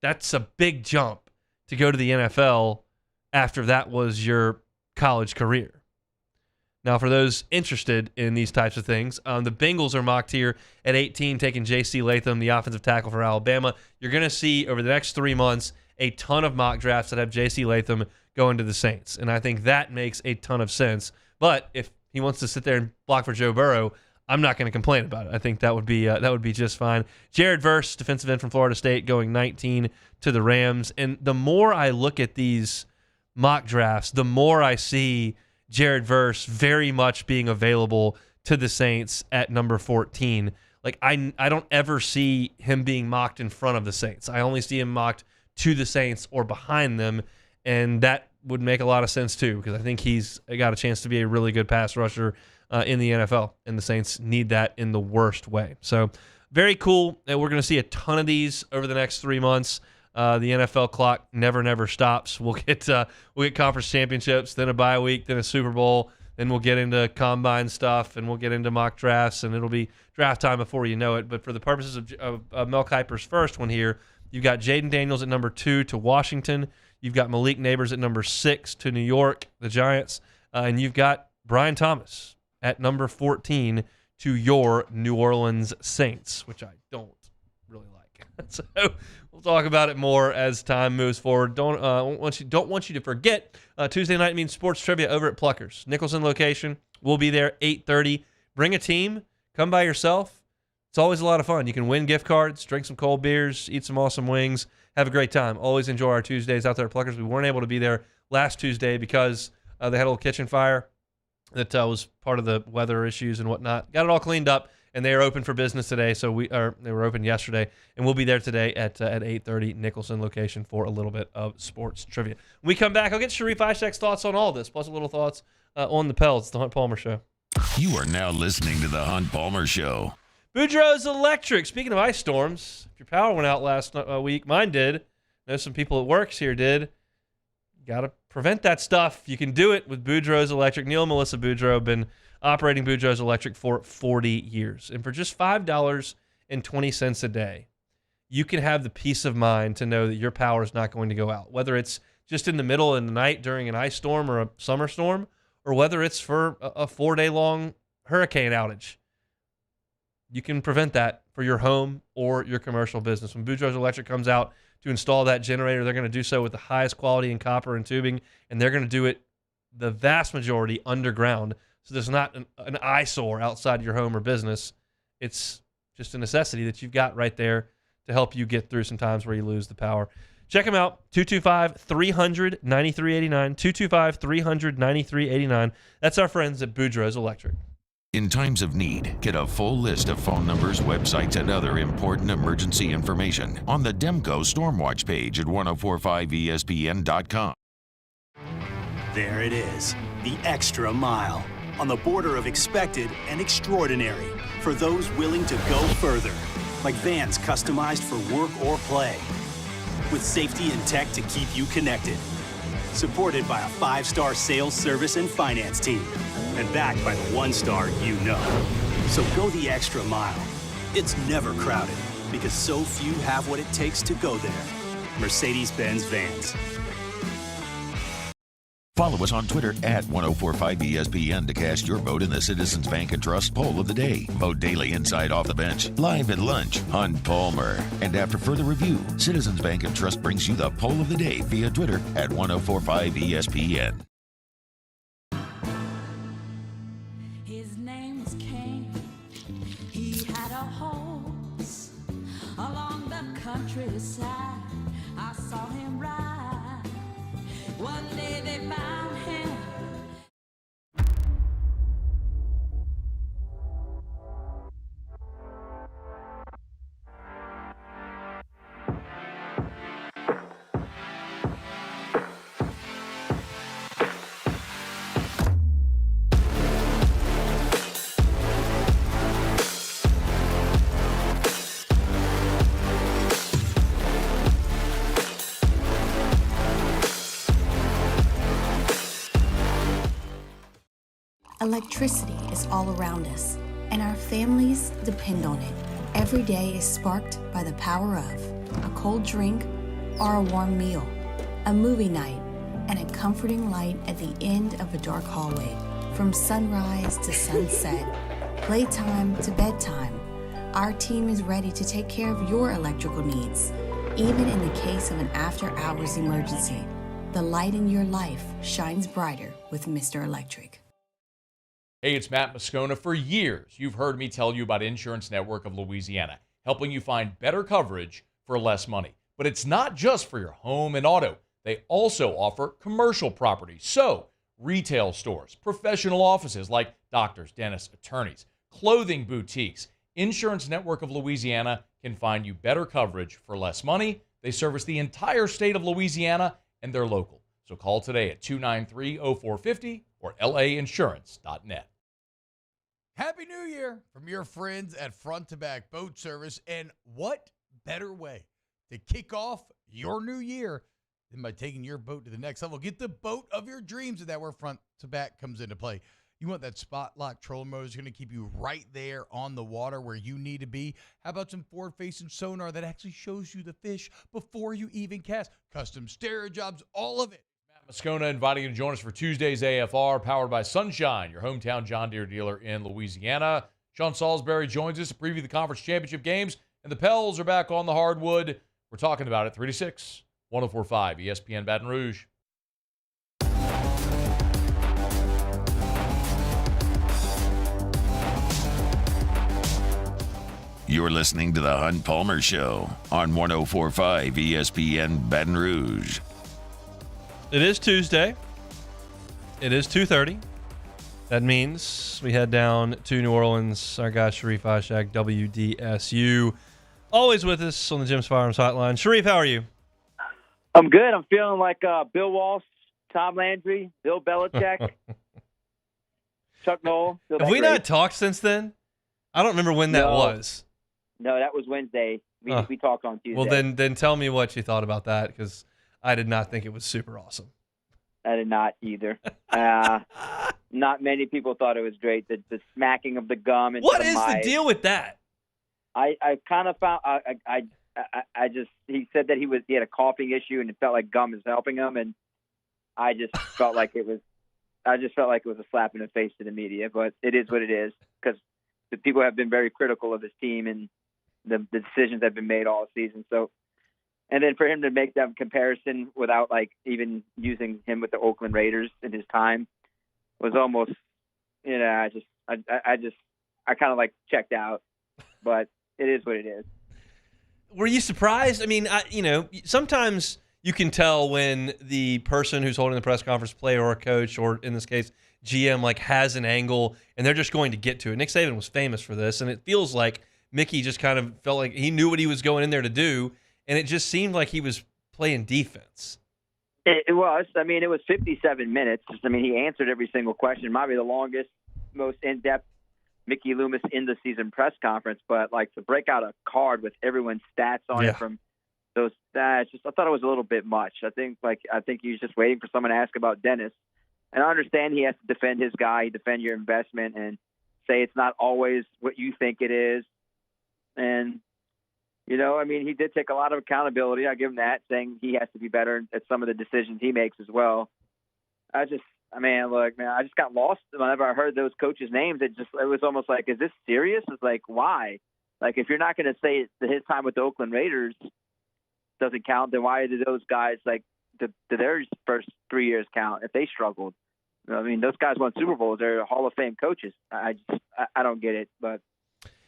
That's a big jump to go to the NFL after that was your college career. Now, for those interested in these types of things, the Bengals are mocked here at 18, taking J.C. Latham, the offensive tackle for Alabama. You're going to see over the next 3 months a ton of mock drafts that have J.C. Latham going to the Saints, and I think that makes a ton of sense. But if he wants to sit there and block for Joe Burrow, I'm not going to complain about it. I think that would be just fine. Jared Verse, defensive end from Florida State, going 19 to the Rams. And the more I look at these mock drafts, the more I see Jared Verse very much being available to the Saints at number 14. Like, I don't ever see him being mocked in front of the Saints. I only see him mocked to the Saints or behind them, and that would make a lot of sense too, because I think he's got a chance to be a really good pass rusher in the NFL, and the Saints need that in the worst way. So very cool, and we're going to see a ton of these over the next 3 months. The NFL clock never stops. We'll get conference championships, then a bye week, then a Super Bowl, then we'll get into combine stuff, and we'll get into mock drafts, and it'll be draft time before you know it. But for the purposes of Mel Kiper's first one here, you've got Jaden Daniels at number 2 to Washington. You've got Malik Neighbors at number 6 to New York, the Giants. And you've got Brian Thomas at number 14 to your New Orleans Saints, which I don't really like. So we'll talk about it more as time moves forward. Don't want you to forget, Tuesday night means sports trivia over at Pluckers. Nicholson location. We'll be there 8:30. Bring a team. Come by yourself. It's always a lot of fun. You can win gift cards, drink some cold beers, eat some awesome wings, have a great time. Always enjoy our Tuesdays out there at Pluckers. We weren't able to be there last Tuesday because they had a little kitchen fire that was part of the weather issues and whatnot. Got it all cleaned up, and they are open for business today. They were open yesterday, and we'll be there today at 8:30 Nicholson location for a little bit of sports trivia. When we come back, I'll get Sharie Ishek's thoughts on all this, plus a little thoughts on the Pels. It's the Hunt Palmer Show. You are now listening to the Hunt Palmer Show. Boudreaux's Electric. Speaking of ice storms, if your power went out last week, mine did. I know some people at works here did. Got to prevent that stuff. You can do it with Boudreaux's Electric. Neil and Melissa Boudreaux have been operating Boudreaux's Electric for 40 years. And for just $5.20 a day, you can have the peace of mind to know that your power is not going to go out, whether it's just in the middle of the night during an ice storm or a summer storm, or whether it's for a 4-day-long hurricane outage. You can prevent that for your home or your commercial business. When Boudreaux's Electric comes out to install that generator, they're going to do so with the highest quality in copper and tubing, and they're going to do it, the vast majority, underground. So there's not an eyesore outside your home or business. It's just a necessity that you've got right there to help you get through some times where you lose the power. Check them out, 225-300-9389, 225-300-9389. That's our friends at Boudreaux's Electric. In times of need, get a full list of phone numbers, websites, and other important emergency information on the Demco Stormwatch page at 1045ESPN.com. There it is, the extra mile, on the border of expected and extraordinary for those willing to go further, like vans customized for work or play, with safety and tech to keep you connected. Supported by a 5-star sales, service, and finance team, and backed by the 1-star you know. So go the extra mile. It's never crowded, because so few have what it takes to go there. Mercedes-Benz Vans. Follow us on Twitter at 1045ESPN to cast your vote in the Citizens Bank and Trust Poll of the Day. Vote daily inside Off the Bench, live at lunch, Hunt Palmer. And after further review, Citizens Bank and Trust brings you the Poll of the Day via Twitter at 1045ESPN. His name was King. He had a horse along the countryside. I saw him ride. One day they found him. Electricity is all around us, and our families depend on it. Every day is sparked by the power of a cold drink or a warm meal, a movie night, and a comforting light at the end of a dark hallway. From sunrise to sunset, playtime to bedtime, our team is ready to take care of your electrical needs. Even in the case of an after-hours emergency, the light in your life shines brighter with Mr. Electric. Hey, it's Matt Moscona. For years, you've heard me tell you about Insurance Network of Louisiana, helping you find better coverage for less money. But it's not just for your home and auto. They also offer commercial property. So, retail stores, professional offices like doctors, dentists, attorneys, clothing boutiques. Insurance Network of Louisiana can find you better coverage for less money. They service the entire state of Louisiana, and they're local. So call today at 293-0450 or lainsurance.net. Happy New Year from your friends at Front to Back Boat Service. And what better way to kick off your new year than by taking your boat to the next level? Get the boat of your dreams, and that's where Front to Back comes into play. You want that spot lock trolling motor that's going to keep you right there on the water where you need to be. How about some forward-facing sonar that actually shows you the fish before you even cast? Custom stereo jobs, all of it. Moscona inviting you to join us for Tuesday's AFR, powered by Sunshine, your hometown John Deere dealer in Louisiana. Sean Salisbury joins us to preview the conference championship games, and the Pels are back on the hardwood. We're talking about it 3 to 6, 1045 ESPN Baton Rouge. You're listening to the Hunt Palmer Show on 1045 ESPN Baton Rouge. It is Tuesday. It is 2:30. That means we head down to New Orleans. Our guy Sharie Ishee, WDSU, always with us on the Jim's Firearms Hotline. Sharie, how are you? I'm good. I'm feeling like Bill Walsh, Tom Landry, Bill Belichick, Chuck Noll. Have we not talked since then? I don't remember when that was. No, that was Wednesday. We talked on Tuesday. Well, then tell me what you thought about that, because I did not think it was super awesome. I did not either. Not many people thought it was great. The smacking of the gum. What is the deal with that? I kind of found he said that he had a coughing issue and it felt like gum is helping him, and I just felt like it was a slap in the face to the media. But it is what it is, because the people have been very critical of his team and the decisions that have been made all season. So, and then for him to make that comparison without like even using him with the Oakland Raiders in his time was almost, I kind of like checked out. But it is what it is. Were you surprised? I mean, sometimes you can tell when the person who's holding the press conference, player or coach, or in this case, GM, like has an angle and they're just going to get to it. Nick Saban was famous for this, and it feels like Mickey just kind of felt like he knew what he was going in there to do, and it just seemed like he was playing defense. It was. I mean, it was 57 minutes. I mean, he answered every single question. Might be the longest, most in-depth Mickey Loomis in the season press conference, but like to break out a card with everyone's stats on it from those stats, I thought it was a little bit much. I think he was just waiting for someone to ask about Dennis. And I understand he has to defend his guy, defend your investment, and say it's not always what you think it is. And, I mean, he did take a lot of accountability. I give him that, saying he has to be better at some of the decisions he makes as well. I just got lost whenever I heard those coaches' names. It was almost like, is this serious? It's like, why? Like, if you're not going to say that his time with the Oakland Raiders doesn't count, then why do those guys, like, do their first 3 years count if they struggled? I mean, those guys won Super Bowls. They're Hall of Fame coaches. I don't get it, but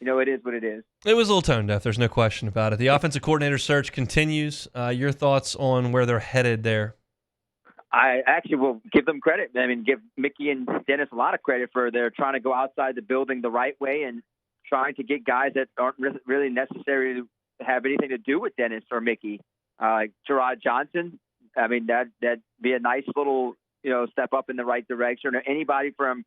it is what it is. It was a little tone deaf. There's no question about it. The offensive coordinator search continues. Your thoughts on where they're headed there? I actually will give them credit. I mean, give Mickey and Dennis a lot of credit for they're trying to go outside the building the right way and trying to get guys that aren't really necessary to have anything to do with Dennis or Mickey. Like Gerard Johnson. I mean, that'd be a nice little, step up in the right direction. Or anybody from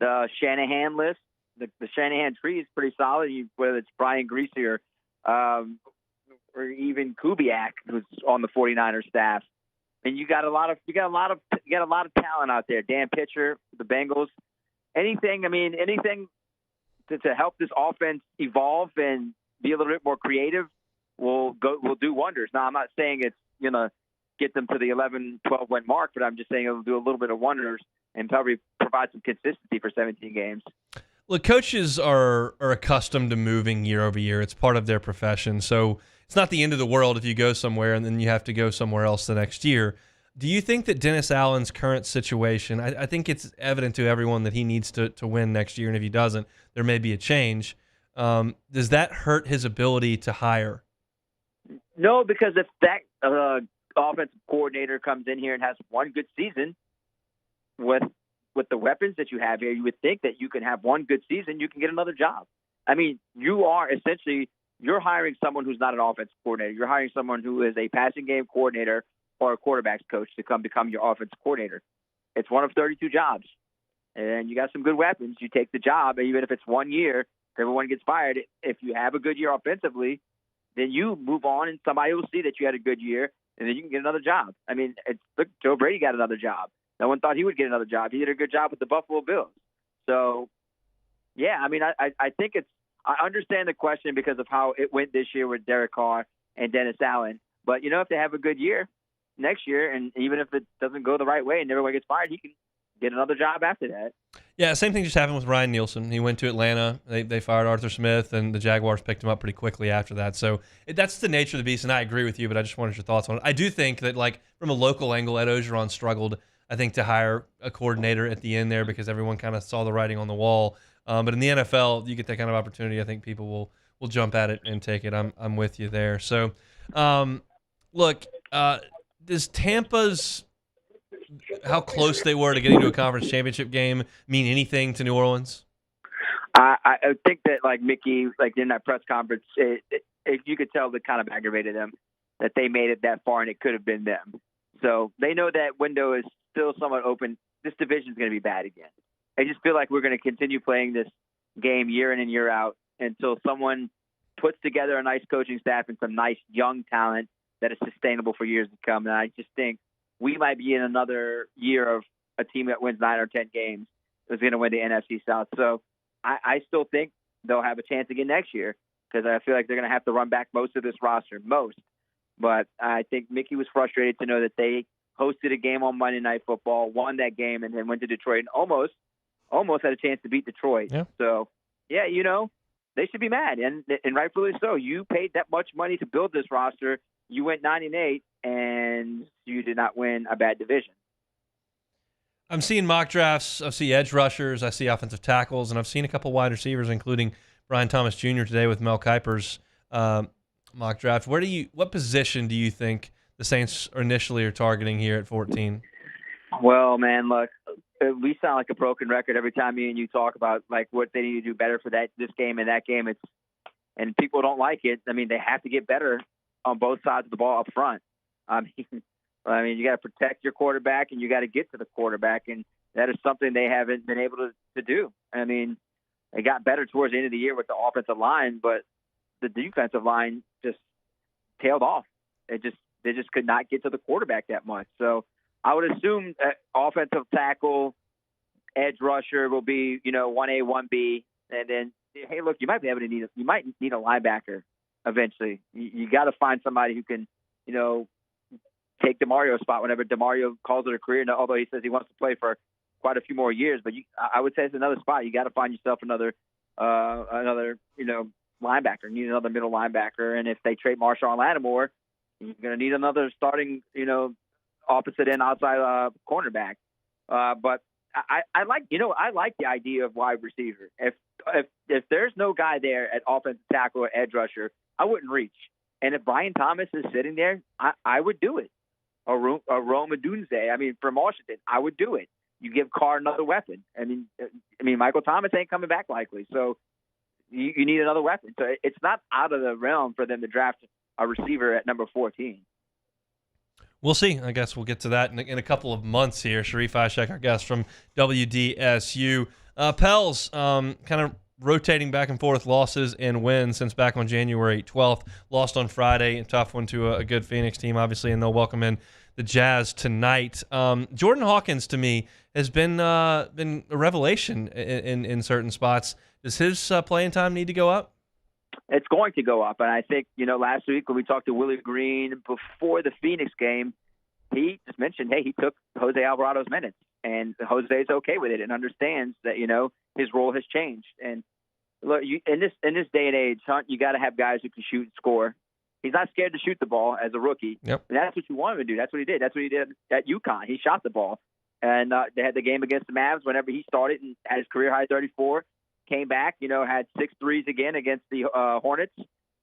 the Shanahan list. The Shanahan tree is pretty solid, whether it's Brian Griese or even Kubiak, who's on the 49ers staff. And you got a lot of talent out there. Dan Pitcher, the Bengals. Anything to help this offense evolve and be a little bit more creative will do wonders. Now, I'm not saying it's gonna get them to the 11-12 win mark, but I'm just saying it'll do a little bit of wonders and probably provide some consistency for 17 games. Look, coaches are accustomed to moving year over year. It's part of their profession. So it's not the end of the world if you go somewhere and then you have to go somewhere else the next year. Do you think that Dennis Allen's current situation, I think it's evident to everyone that he needs to win next year, and if he doesn't, there may be a change. Does that hurt his ability to hire? No, because if that offensive coordinator comes in here and has one good season with the weapons that you have here, you would think that you can have one good season, you can get another job. I mean, you're hiring someone who's not an offensive coordinator. You're hiring someone who is a passing game coordinator or a quarterback's coach to come become your offensive coordinator. It's one of 32 jobs. And you got some good weapons. You take the job, and even if it's 1 year, everyone gets fired. If you have a good year offensively, then you move on, and somebody will see that you had a good year, and then you can get another job. I mean, look, Joe Brady got another job. No one thought he would get another job. He did a good job with the Buffalo Bills. So, yeah, I mean, I think I understand the question because of how it went this year with Derek Carr and Dennis Allen. But, if they have a good year next year, and even if it doesn't go the right way and everyone gets fired, he can get another job after that. Yeah, same thing just happened with Ryan Nielsen. He went to Atlanta. They fired Arthur Smith, and the Jaguars picked him up pretty quickly after that. So that's the nature of the beast, and I agree with you, but I just wanted your thoughts on it. I do think that, like, from a local angle, Ed Ogeron struggled, I think, to hire a coordinator at the end there because everyone kind of saw the writing on the wall. But in the NFL, you get that kind of opportunity. I think people will jump at it and take it. I'm with you there. So, look, does Tampa's how close they were to getting to a conference championship game mean anything to New Orleans? I think that, like, Mickey, like, in that press conference, you could tell that kind of aggravated them that they made it that far and it could have been them. So they know that window is still somewhat open. This division is going to be bad again. I just feel like we're going to continue playing this game year in and year out until someone puts together a nice coaching staff and some nice young talent that is sustainable for years to come. And I just think we might be in another year of a team that wins 9 or 10 games is going to win the NFC South. So I still think they'll have a chance again next year. because I feel like they're going to have to run back most of this roster, But I think Mickey was frustrated to know that they hosted a game on Monday Night Football, won that game, and then went to Detroit and almost had a chance to beat Detroit. Yeah. So, yeah, they should be mad, and rightfully so. You paid that much money to build this roster. You went 9-8, and you did not win a bad division. I'm seeing mock drafts. I see edge rushers. I see offensive tackles, and I've seen a couple wide receivers, including Brian Thomas Jr. today with Mel Kiper's mock draft. What position do you think the Saints initially are targeting here at 14? Well, man, look, we sound like a broken record every time me and you talk about like what they need to do better for this game and that game. And people don't like it. I mean, they have to get better on both sides of the ball up front. I mean, you got to protect your quarterback and you got to get to the quarterback, and that is something they haven't been able to do. I mean, they got better towards the end of the year with the offensive line, but the defensive line just tailed off. They just could not get to the quarterback that much. So I would assume that offensive tackle, edge rusher will be, 1A, 1B, and then, hey, look, you might need a linebacker eventually. You got to find somebody who can, take DeMario's spot whenever DeMario calls it a career. Although he says he wants to play for quite a few more years, but I would say it's another spot. You got to find yourself another linebacker. You need another middle linebacker, and if they trade Marshall and Lattimore, you're going to need another starting, opposite end outside cornerback. But I like the idea of wide receiver. If there's no guy there at offensive tackle or edge rusher, I wouldn't reach. And if Brian Thomas is sitting there, I would do it. Or Rome Odunze, from Washington, I would do it. You give Carr another weapon. I mean, Michael Thomas ain't coming back likely, so you need another weapon. So it's not out of the realm for them to draft a receiver at number 14. We'll see. I guess we'll get to that in a couple of months here. Sharie Ishee, our guest from WDSU. Pels, kind of rotating back and forth losses and wins since back on January 12th. Lost on Friday, a tough one to a good Phoenix team, obviously, and they'll welcome in the Jazz tonight. Jordan Hawkins, to me, has been a revelation in certain spots. Does his playing time need to go up? It's going to go up. And I think, last week when we talked to Willie Green before the Phoenix game, he just mentioned, hey, he took Jose Alvarado's minutes. And Jose is okay with it and understands that, his role has changed. And look, in this day and age, Hunt, you got to have guys who can shoot and score. He's not scared to shoot the ball as a rookie. Yep. And that's what you want him to do. That's what he did. That's what he did at UConn. He shot the ball. And they had the game against the Mavs whenever he started and had his career high 34. Came back, had 6 threes again against the Hornets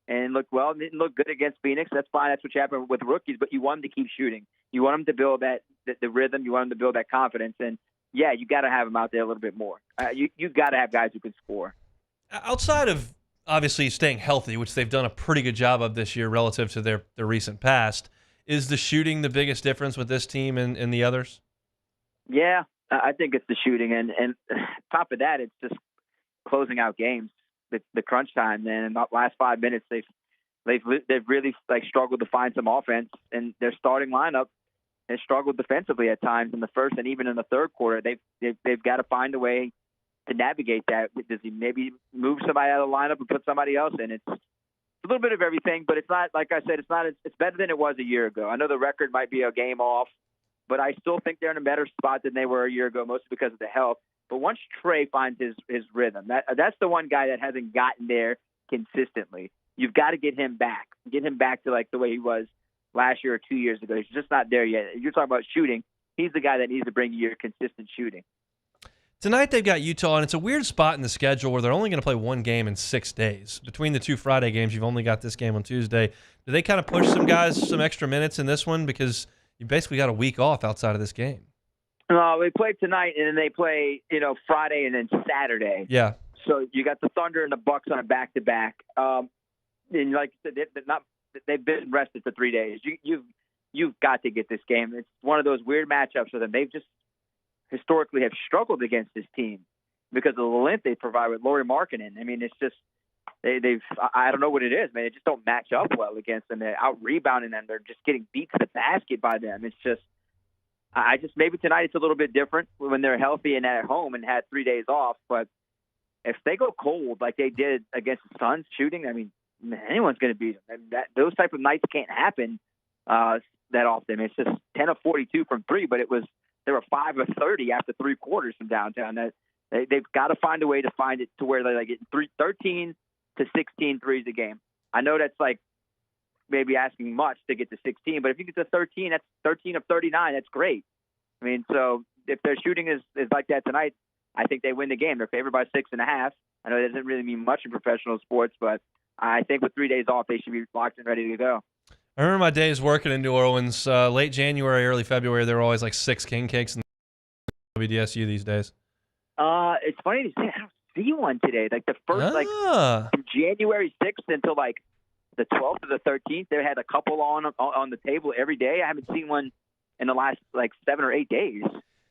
and looked well. Didn't look good against Phoenix. That's fine. That's what happened with rookies, but you want them to keep shooting. You want them to build the rhythm. You want them to build that confidence. And, yeah, you got to have them out there a little bit more. You've got to have guys who can score. Outside of, obviously, staying healthy, which they've done a pretty good job of this year relative to their recent past, is the shooting the biggest difference with this team and the others? Yeah, I think it's the shooting. And top of that, it's just closing out games, the crunch time. Man, in the last 5 minutes, they've really struggled to find some offense, and their starting lineup has struggled defensively at times in the first and even in the third quarter. They've got to find a way to navigate that. Does he maybe move somebody out of the lineup and put somebody else in? It's a little bit of everything, but it's not, like I said, it's better than it was a year ago. I know the record might be a game off, but I still think they're in a better spot than they were a year ago, mostly because of the health. But once Trey finds his rhythm, that's the one guy that hasn't gotten there consistently. You've got to get him back to the way he was last year or 2 years ago. He's just not there yet. You're talking about shooting. He's the guy that needs to bring you your consistent shooting. Tonight they've got Utah, and it's a weird spot in the schedule where they're only going to play one game in 6 days. Between the 2 Friday games, you've only got this game on Tuesday. Do they kind of push some guys some extra minutes in this one because you basically got a week off outside of this game? They play tonight, and then they play, Friday and then Saturday. Yeah. So you got the Thunder and the Bucks on a back-to-back. And like I said, they've been rested for 3 days. You've got to get this game. It's one of those weird matchups for them. They've just historically have struggled against this team because of the length they provide with Lauri Markkanen. It's just I don't know what it is, man. They just don't match up well against them. They're out-rebounding them. They're just getting beat to the basket by them. It's just maybe tonight it's a little bit different when they're healthy and at home and had 3 days off. But if they go cold like they did against the Suns shooting, I mean, anyone's going to beat them. Those type of nights can't happen that often. It's just 10 of 42 from three, but they were 5 of 30 after 3 quarters from downtown. They've got to find a way to find it to where they're getting 13 to 16 threes a game. I know that's like maybe asking much to get to 16, but if you get to 13, that's 13 of 39. That's great. I mean, so if their shooting is like that tonight, I think they win the game. They're favored by 6.5. I know that doesn't really mean much in professional sports, but I think with 3 days off, they should be locked and ready to go. I remember my days working in New Orleans, late January, early February. There were always like 6 king cakes in the WDSU these days. It's funny to say, I don't see one today. Like the first, from January 6th until like the 12th or the 13th, they had a couple on the table every day. I haven't seen one in the last like 7 or 8 days.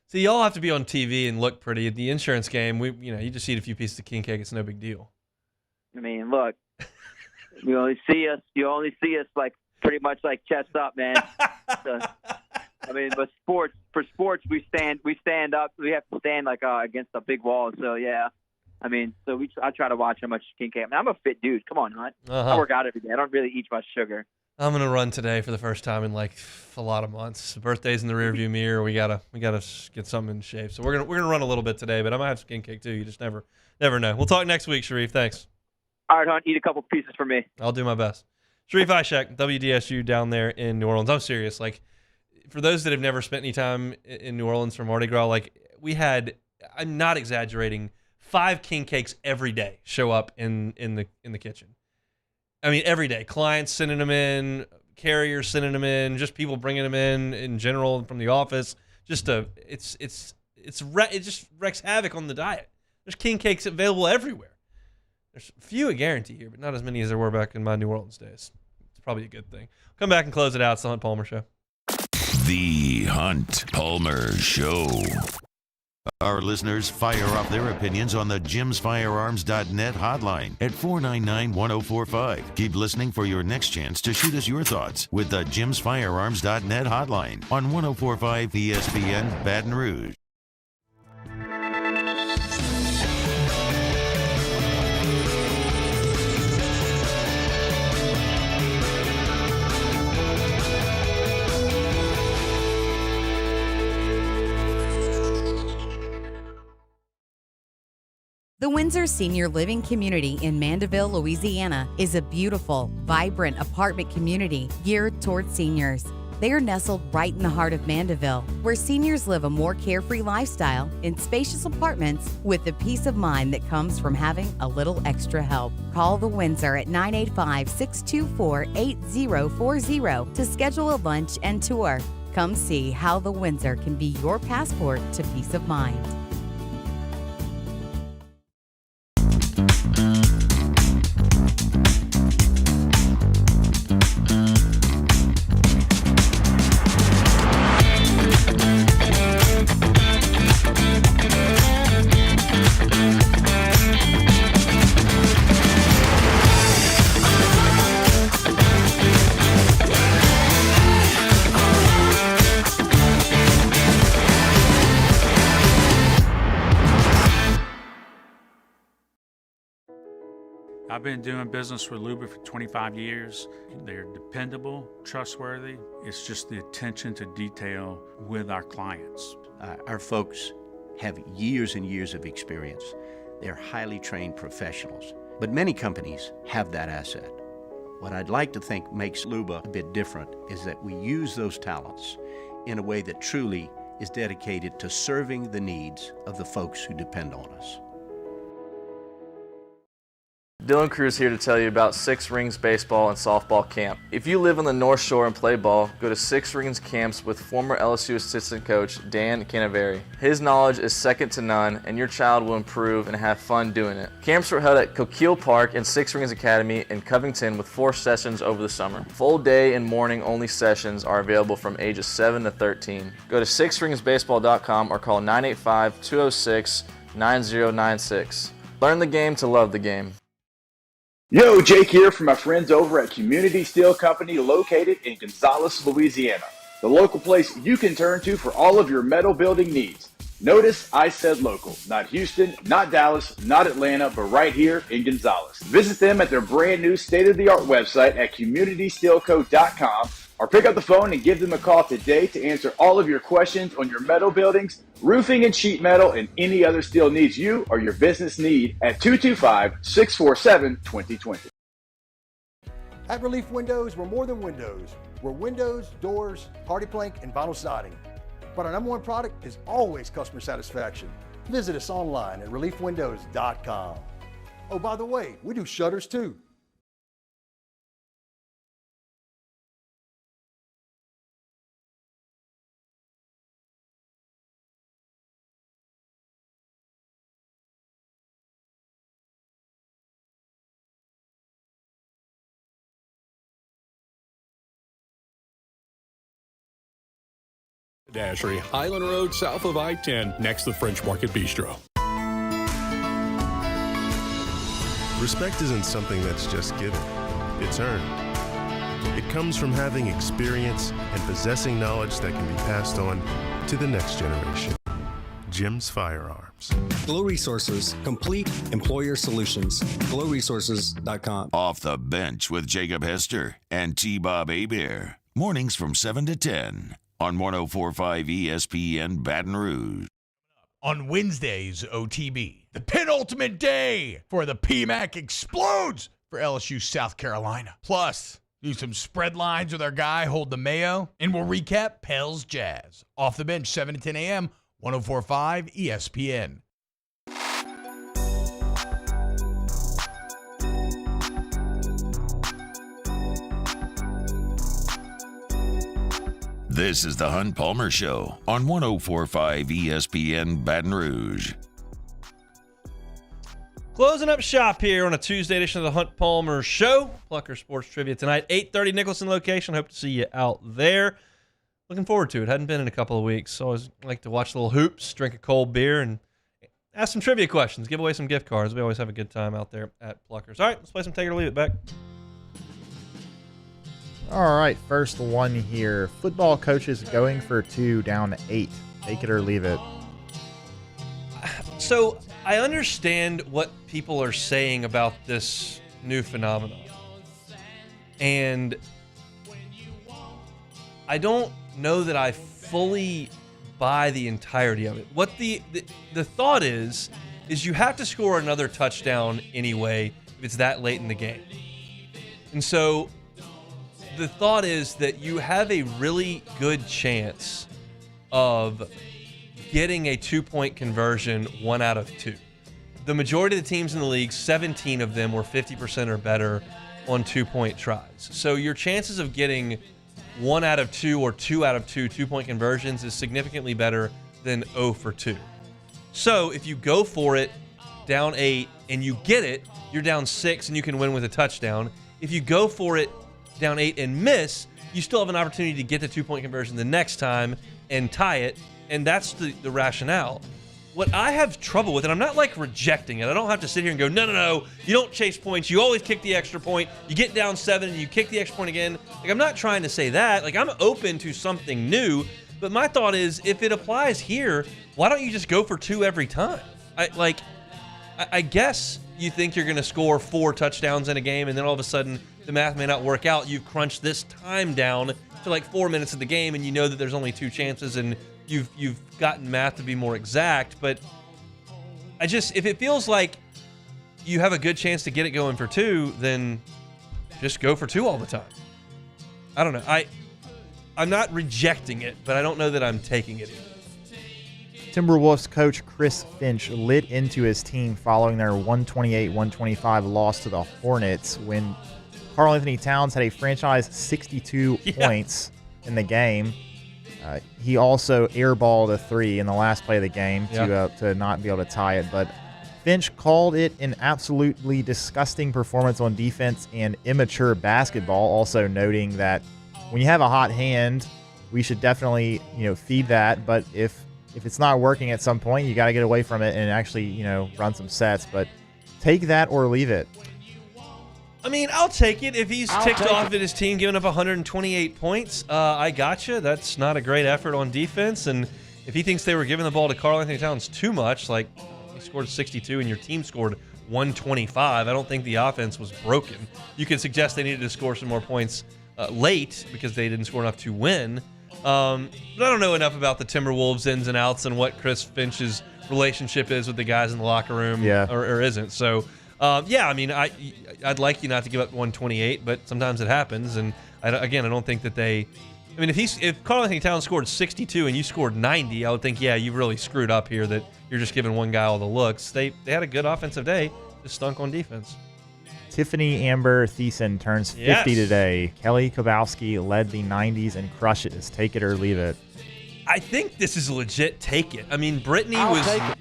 See, y'all have to be on TV and look pretty. At the insurance game, you just eat a few pieces of king cake. It's no big deal. I mean, look, you only see us like pretty much like chest up, man. I mean, but for sports, we stand up. We have to stand like against a big wall. So yeah, I mean, I try to watch how much king cake. I mean, I'm a fit dude. Come on, Hunt. I work out every day. I don't really eat much sugar. I'm gonna run today for the first time in like a lot of months. Birthday's in the rearview mirror. We gotta get something in shape. So we're gonna run a little bit today, but I might have some king cake too. You just never know. We'll talk next week, Sharie. Thanks. All right, Hunt. Eat a couple pieces for me. I'll do my best. Sharie Ishee, WDSU down there in New Orleans. I'm serious. Like, for those that have never spent any time in New Orleans for Mardi Gras, like we had, I'm not exaggerating, 5 king cakes every day show up in the kitchen. I mean, every day. Clients sending them in, carriers sending them in, just people bringing them in general from the office. It just wreaks havoc on the diet. There's king cakes available everywhere. There's a few, I guarantee here, but not as many as there were back in my New Orleans days. It's probably a good thing. Come back and close it out. It's the Hunt Palmer Show. The Hunt Palmer Show. Our listeners fire off their opinions on the jimsfirearms.net hotline at 499-1045. Keep listening for your next chance to shoot us your thoughts with the jimsfirearms.net hotline on 1045 ESPN Baton Rouge. The Windsor Senior Living Community in Mandeville, Louisiana is a beautiful, vibrant apartment community geared towards seniors. They are nestled right in the heart of Mandeville, where seniors live a more carefree lifestyle in spacious apartments with the peace of mind that comes from having a little extra help. Call the Windsor at 985-624-8040 to schedule a lunch and tour. Come see how the Windsor can be your passport to peace of mind. I've been doing business with Luba for 25 years. They're dependable, trustworthy. It's just the attention to detail with our clients. Our folks have years and years of experience. They're highly trained professionals, but many companies have that asset. What I'd like to think makes Luba a bit different is that we use those talents in a way that truly is dedicated to serving the needs of the folks who depend on us. Dylan Cruz here to tell you about Six Rings Baseball and Softball Camp. If you live on the North Shore and play ball, go to Six Rings Camps with former LSU assistant coach Dan Canaveri. His knowledge is second to none, and your child will improve and have fun doing it. Camps were held at Coquille Park and Six Rings Academy in Covington with 4 sessions over the summer. Full day and morning only sessions are available from ages 7 to 13. Go to sixringsbaseball.com or call 985-206-9096. Learn the game to love the game. Yo, Jake here from my friends over at Community Steel Company located in Gonzales, Louisiana. The local place you can turn to for all of your metal building needs. Notice I said local, not Houston, not Dallas, not Atlanta, but right here in Gonzales. Visit them at their brand new state-of-the-art website at communitysteelco.com or pick up the phone and give them a call today to answer all of your questions on your metal buildings, roofing and sheet metal, and any other steel needs you or your business need at 225-647-2020. At Relief Windows, we're more than windows. We're windows, doors, hardy plank, and vinyl siding. But our number one product is always customer satisfaction. Visit us online at reliefwindows.com. Oh, by the way, we do shutters too. Dashery, Highland Road, south of I-10, next to the French Market Bistro. Respect isn't something that's just given, it's earned. It comes from having experience and possessing knowledge that can be passed on to the next generation. Jim's Firearms. Glow Resources, complete employer solutions. GlowResources.com. Off the Bench with Jacob Hester and T-Bob Hebert. Mornings from 7 to 10. On 104.5 ESPN Baton Rouge. On Wednesdays, OTB, the penultimate day for the PMAC explodes for LSU South Carolina. Plus, do some spread lines with our guy, Hold the Mayo, and we'll recap Pels Jazz. Off the Bench, 7 to 10 a.m., 104.5 ESPN. This is the Hunt Palmer Show on 104.5 ESPN Baton Rouge. Closing up shop here on a Tuesday edition of the Hunt Palmer Show. Plucker Sports Trivia tonight, 8:30 Nicholson location. Hope to see you out there. Looking forward to it. Hadn't been in a couple of weeks. Always like to watch little hoops, drink a cold beer, and ask some trivia questions. Give away some gift cards. We always have a good time out there at Pluckers. All right, let's play some Take It or Leave It back. All right, first one here. Football coaches going for 2 down 8. Take it or leave it. So I understand what people are saying about this new phenomenon. And I don't know that I fully buy the entirety of it. What the thought is you have to score another touchdown anyway if it's that late in the game. And so the thought is that you have a really good chance of getting a 2-point conversion 1 out of 2. The majority of the teams in the league, 17 of them were 50% or better on 2-point tries. So your chances of getting 1 out of 2 or 2 out of 2 2-point conversions is significantly better than 0 for 2. So if you go for it down 8 and you get it, you're down 6 and you can win with a touchdown. If you go for it down 8 and miss, you still have an opportunity to get the 2-point conversion the next time and tie it, and that's the rationale. What I have trouble with, and I'm not like rejecting it, I don't have to sit here and go, no, you don't chase points, you always kick the extra point, you get down 7 and you kick the extra point again. Like, I'm not trying to say that. Like, I'm open to something new, but my thought is, if it applies here, why don't you just go for 2 every time? I guess you think you're going to score 4 touchdowns in a game, and then all of a sudden the math may not work out. You've crunched this time down to like 4 minutes of the game, and you know that there's only 2 chances, and you've gotten math to be more exact. But if it feels like you have a good chance to get it going for 2, then just go for 2 all the time. I don't know. I'm not rejecting it, but I don't know that I'm taking it either. Timberwolves coach Chris Finch lit into his team following their 128-125 loss to the Hornets when Karl Anthony Towns had a franchise 62 points in the game. He also airballed a 3 in the last play of the game to not be able to tie it. But Finch called it an absolutely disgusting performance on defense and immature basketball, also noting that when you have a hot hand, we should definitely feed that. But if it's not working at some point, you got to get away from it and actually run some sets. But take that or leave it. I mean, I'll take it. If he's ticked off at his team giving up 128 points, I gotcha. That's not a great effort on defense. And if he thinks they were giving the ball to Karl-Anthony Towns too much, like he scored 62 and your team scored 125, I don't think the offense was broken. You could suggest they needed to score some more points late because they didn't score enough to win. But I don't know enough about the Timberwolves ins and outs and what Chris Finch's relationship is with the guys in the locker room or isn't. So, I mean, I'd like you not to give up 128, but sometimes it happens. And I don't think that they – I mean, if Karl-Anthony Towns scored 62 and you scored 90, I would think, you've really screwed up here that you're just giving one guy all the looks. They had a good offensive day, just stunk on defense. Tiffany Amber Thiessen turns 50 today. Kelly Kowalski led the 90s and crushes. Take it or leave it. I think this is legit take it. I mean, Brittany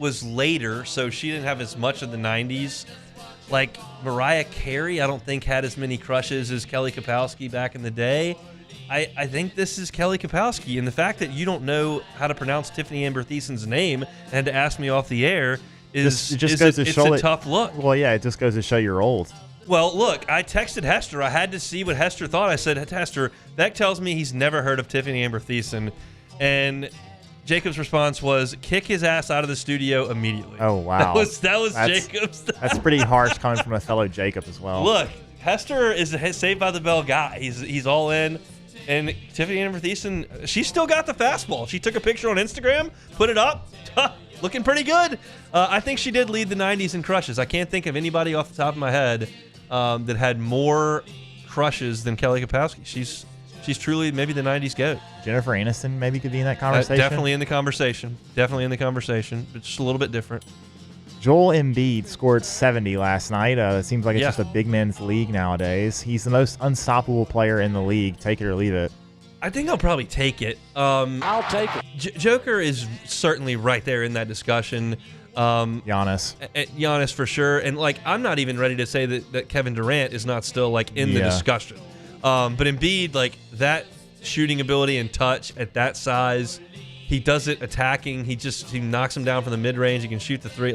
was later, so she didn't have as much of the 90s. Like Mariah Carey, I don't think had as many crushes as Kelly Kapowski back in the day. I think this is Kelly Kapowski, and the fact that you don't know how to pronounce Tiffany Amber Thiessen's name and had to ask me off the air it's a tough look. Well, yeah, it just goes to show you're old. Well, look, I texted Hester. I had to see what Hester thought. I said, Hester, that tells me he's never heard of Tiffany Amber Thiessen. And Jacob's response was, kick his ass out of the studio immediately. Oh, wow. That was Jacob's. That's pretty harsh coming from a fellow Jacob as well. Look, Hester is a Saved by the Bell guy. He's all in. And Tiffany Amber Thiessen, she still got the fastball. She took a picture on Instagram, put it up, looking pretty good. I think she did lead the 90s in crushes. I can't think of anybody off the top of my head that had more crushes than Kelly Kapowski. She's truly maybe the 90s GOAT. Jennifer Aniston maybe could be in that conversation. Definitely in the conversation. But just a little bit different. Joel Embiid scored 70 last night. It seems like it's just a big men's league nowadays. He's the most unstoppable player in the league. Take it or leave it. I think I'll probably take it. I'll take it. Joker is certainly right there in that discussion. Giannis for sure. And I'm not even ready to say that Kevin Durant is not still in the discussion. But Embiid, that shooting ability and touch at that size, he does it attacking. He knocks him down from the mid range. He can shoot the three.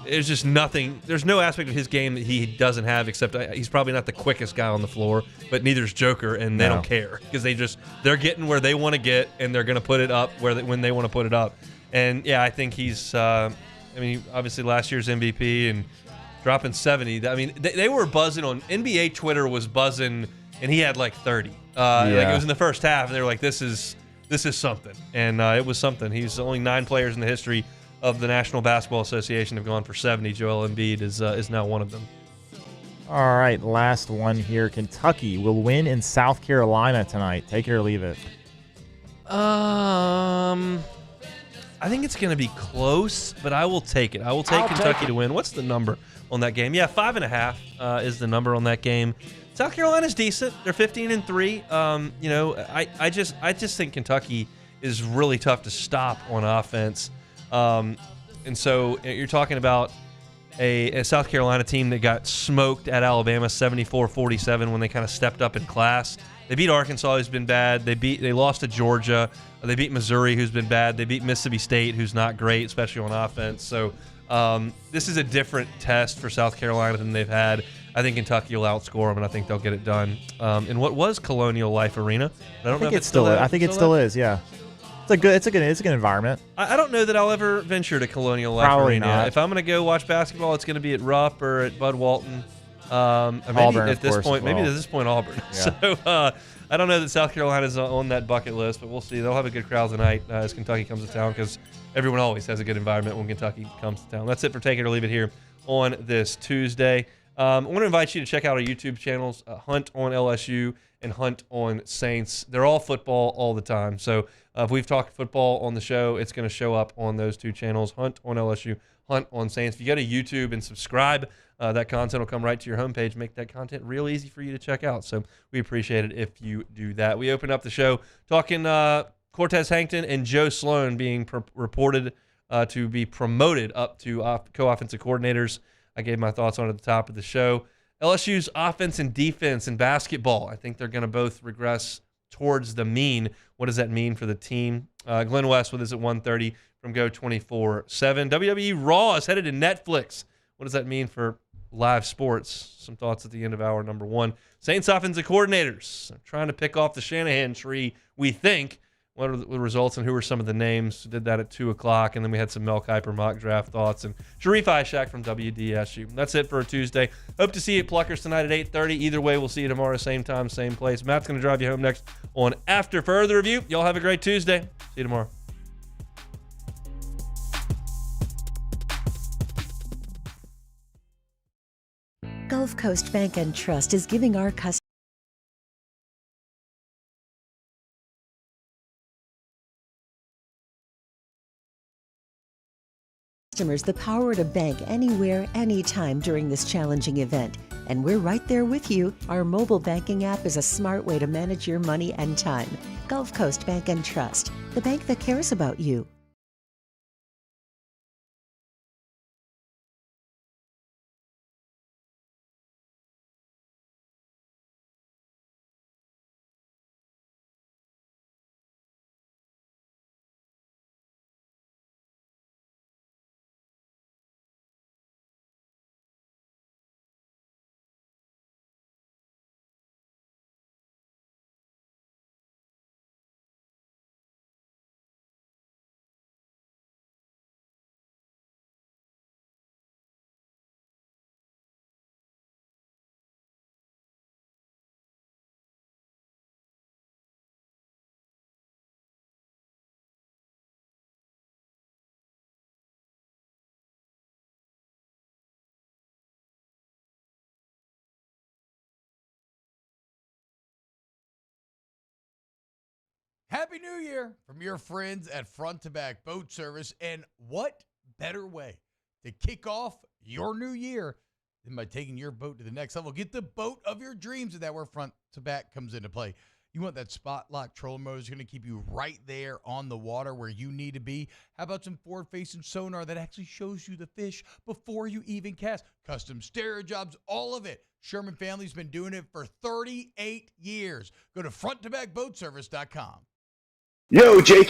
There's just nothing. There's no aspect of his game that he doesn't have, except he's probably not the quickest guy on the floor, but neither's Joker, and they don't care because they're getting where they want to get, and they're going to put it up when they want to put it up. And I think he's. Obviously last year's MVP and dropping 70. I mean, they were buzzing on NBA Twitter was buzzing, and he had 30. It was in the first half, and they were like, "This is something," and it was something. He's only 9 players in the history of the National Basketball Association have gone for 70. Joel Embiid is now one of them. All right, last one here. Kentucky will win in South Carolina tonight. Take it or leave it. I think it's going to be close, but I will take it. I will take Kentucky to win. What's the number on that game? Yeah, 5.5 is the number on that game. South Carolina's decent. They're 15-3. I just think Kentucky is really tough to stop on offense. And so you're talking about a South Carolina team that got smoked at Alabama 74-47 when they kind of stepped up in class. They beat Arkansas, who's been bad. They lost to Georgia. They beat Missouri, who's been bad. They beat Mississippi State, who's not great, especially on offense. So this is a different test for South Carolina than they've had. I think Kentucky will outscore them, and I think they'll get it done in what was Colonial Life Arena. I don't know if it's still I think it still is. Yeah. It's a good environment. I don't know that I'll ever venture to Colonial Life Probably Arena. Not. If I'm going to go watch basketball, it's going to be at Rupp or at Bud Walton. Auburn, at this point, well. maybe at this point, Auburn. Yeah. So I don't know that South Carolina's on that bucket list, but we'll see. They'll have a good crowd tonight as Kentucky comes to town because everyone always has a good environment when Kentucky comes to town. That's it for Take It or Leave It here on this Tuesday. I want to invite you to check out our YouTube channels, Hunt on LSU and Hunt on Saints. They're all football all the time. So if we've talked football on the show, it's going to show up on those two channels, Hunt on LSU, Hunt on Saints. If you go to YouTube and subscribe, that content will come right to your homepage, make that content real easy for you to check out. So we appreciate it if you do that. We open up the show talking Cortez Hankton and Joe Sloan being reported to be promoted up to co-offensive coordinators. I gave my thoughts on it at the top of the show. LSU's offense and defense in basketball, I think they're going to both regress towards the mean. What does that mean for the team? Glenn West with us at 1:30 from Go 24/7. WWE Raw is headed to Netflix. What does that mean for live sports? Some thoughts at the end of hour number 1. Saints offensive coordinators. I'm trying to pick off the Shanahan tree, we think. what are the results and who are some of the names. Did that at 2 o'clock, and then we had some Mel Kiper mock draft thoughts and Sharie Ishee from WDSU. That's it for a Tuesday. Hope to see you at Pluckers tonight at 8:30. Either way, we'll see you tomorrow, same time, same place. Matt's going to drive you home next on After Further Review. Y'all have a great Tuesday. See you tomorrow. Gulf Coast Bank and Trust is giving our customers the power to bank anywhere, anytime during this challenging event. And we're right there with you. Our mobile banking app is a smart way to manage your money and time. Gulf Coast Bank and Trust, the bank that cares about you. Happy New Year from your friends at Front to Back Boat Service. And what better way to kick off your new year than by taking your boat to the next level? Get the boat of your dreams, and that's where Front to Back comes into play. You want that spot lock trolling motor that's going to keep you right there on the water where you need to be. How about some forward-facing sonar that actually shows you the fish before you even cast? Custom stereo jobs, all of it. Sherman family's been doing it for 38 years. Go to fronttobackboatservice.com. Yo, Jake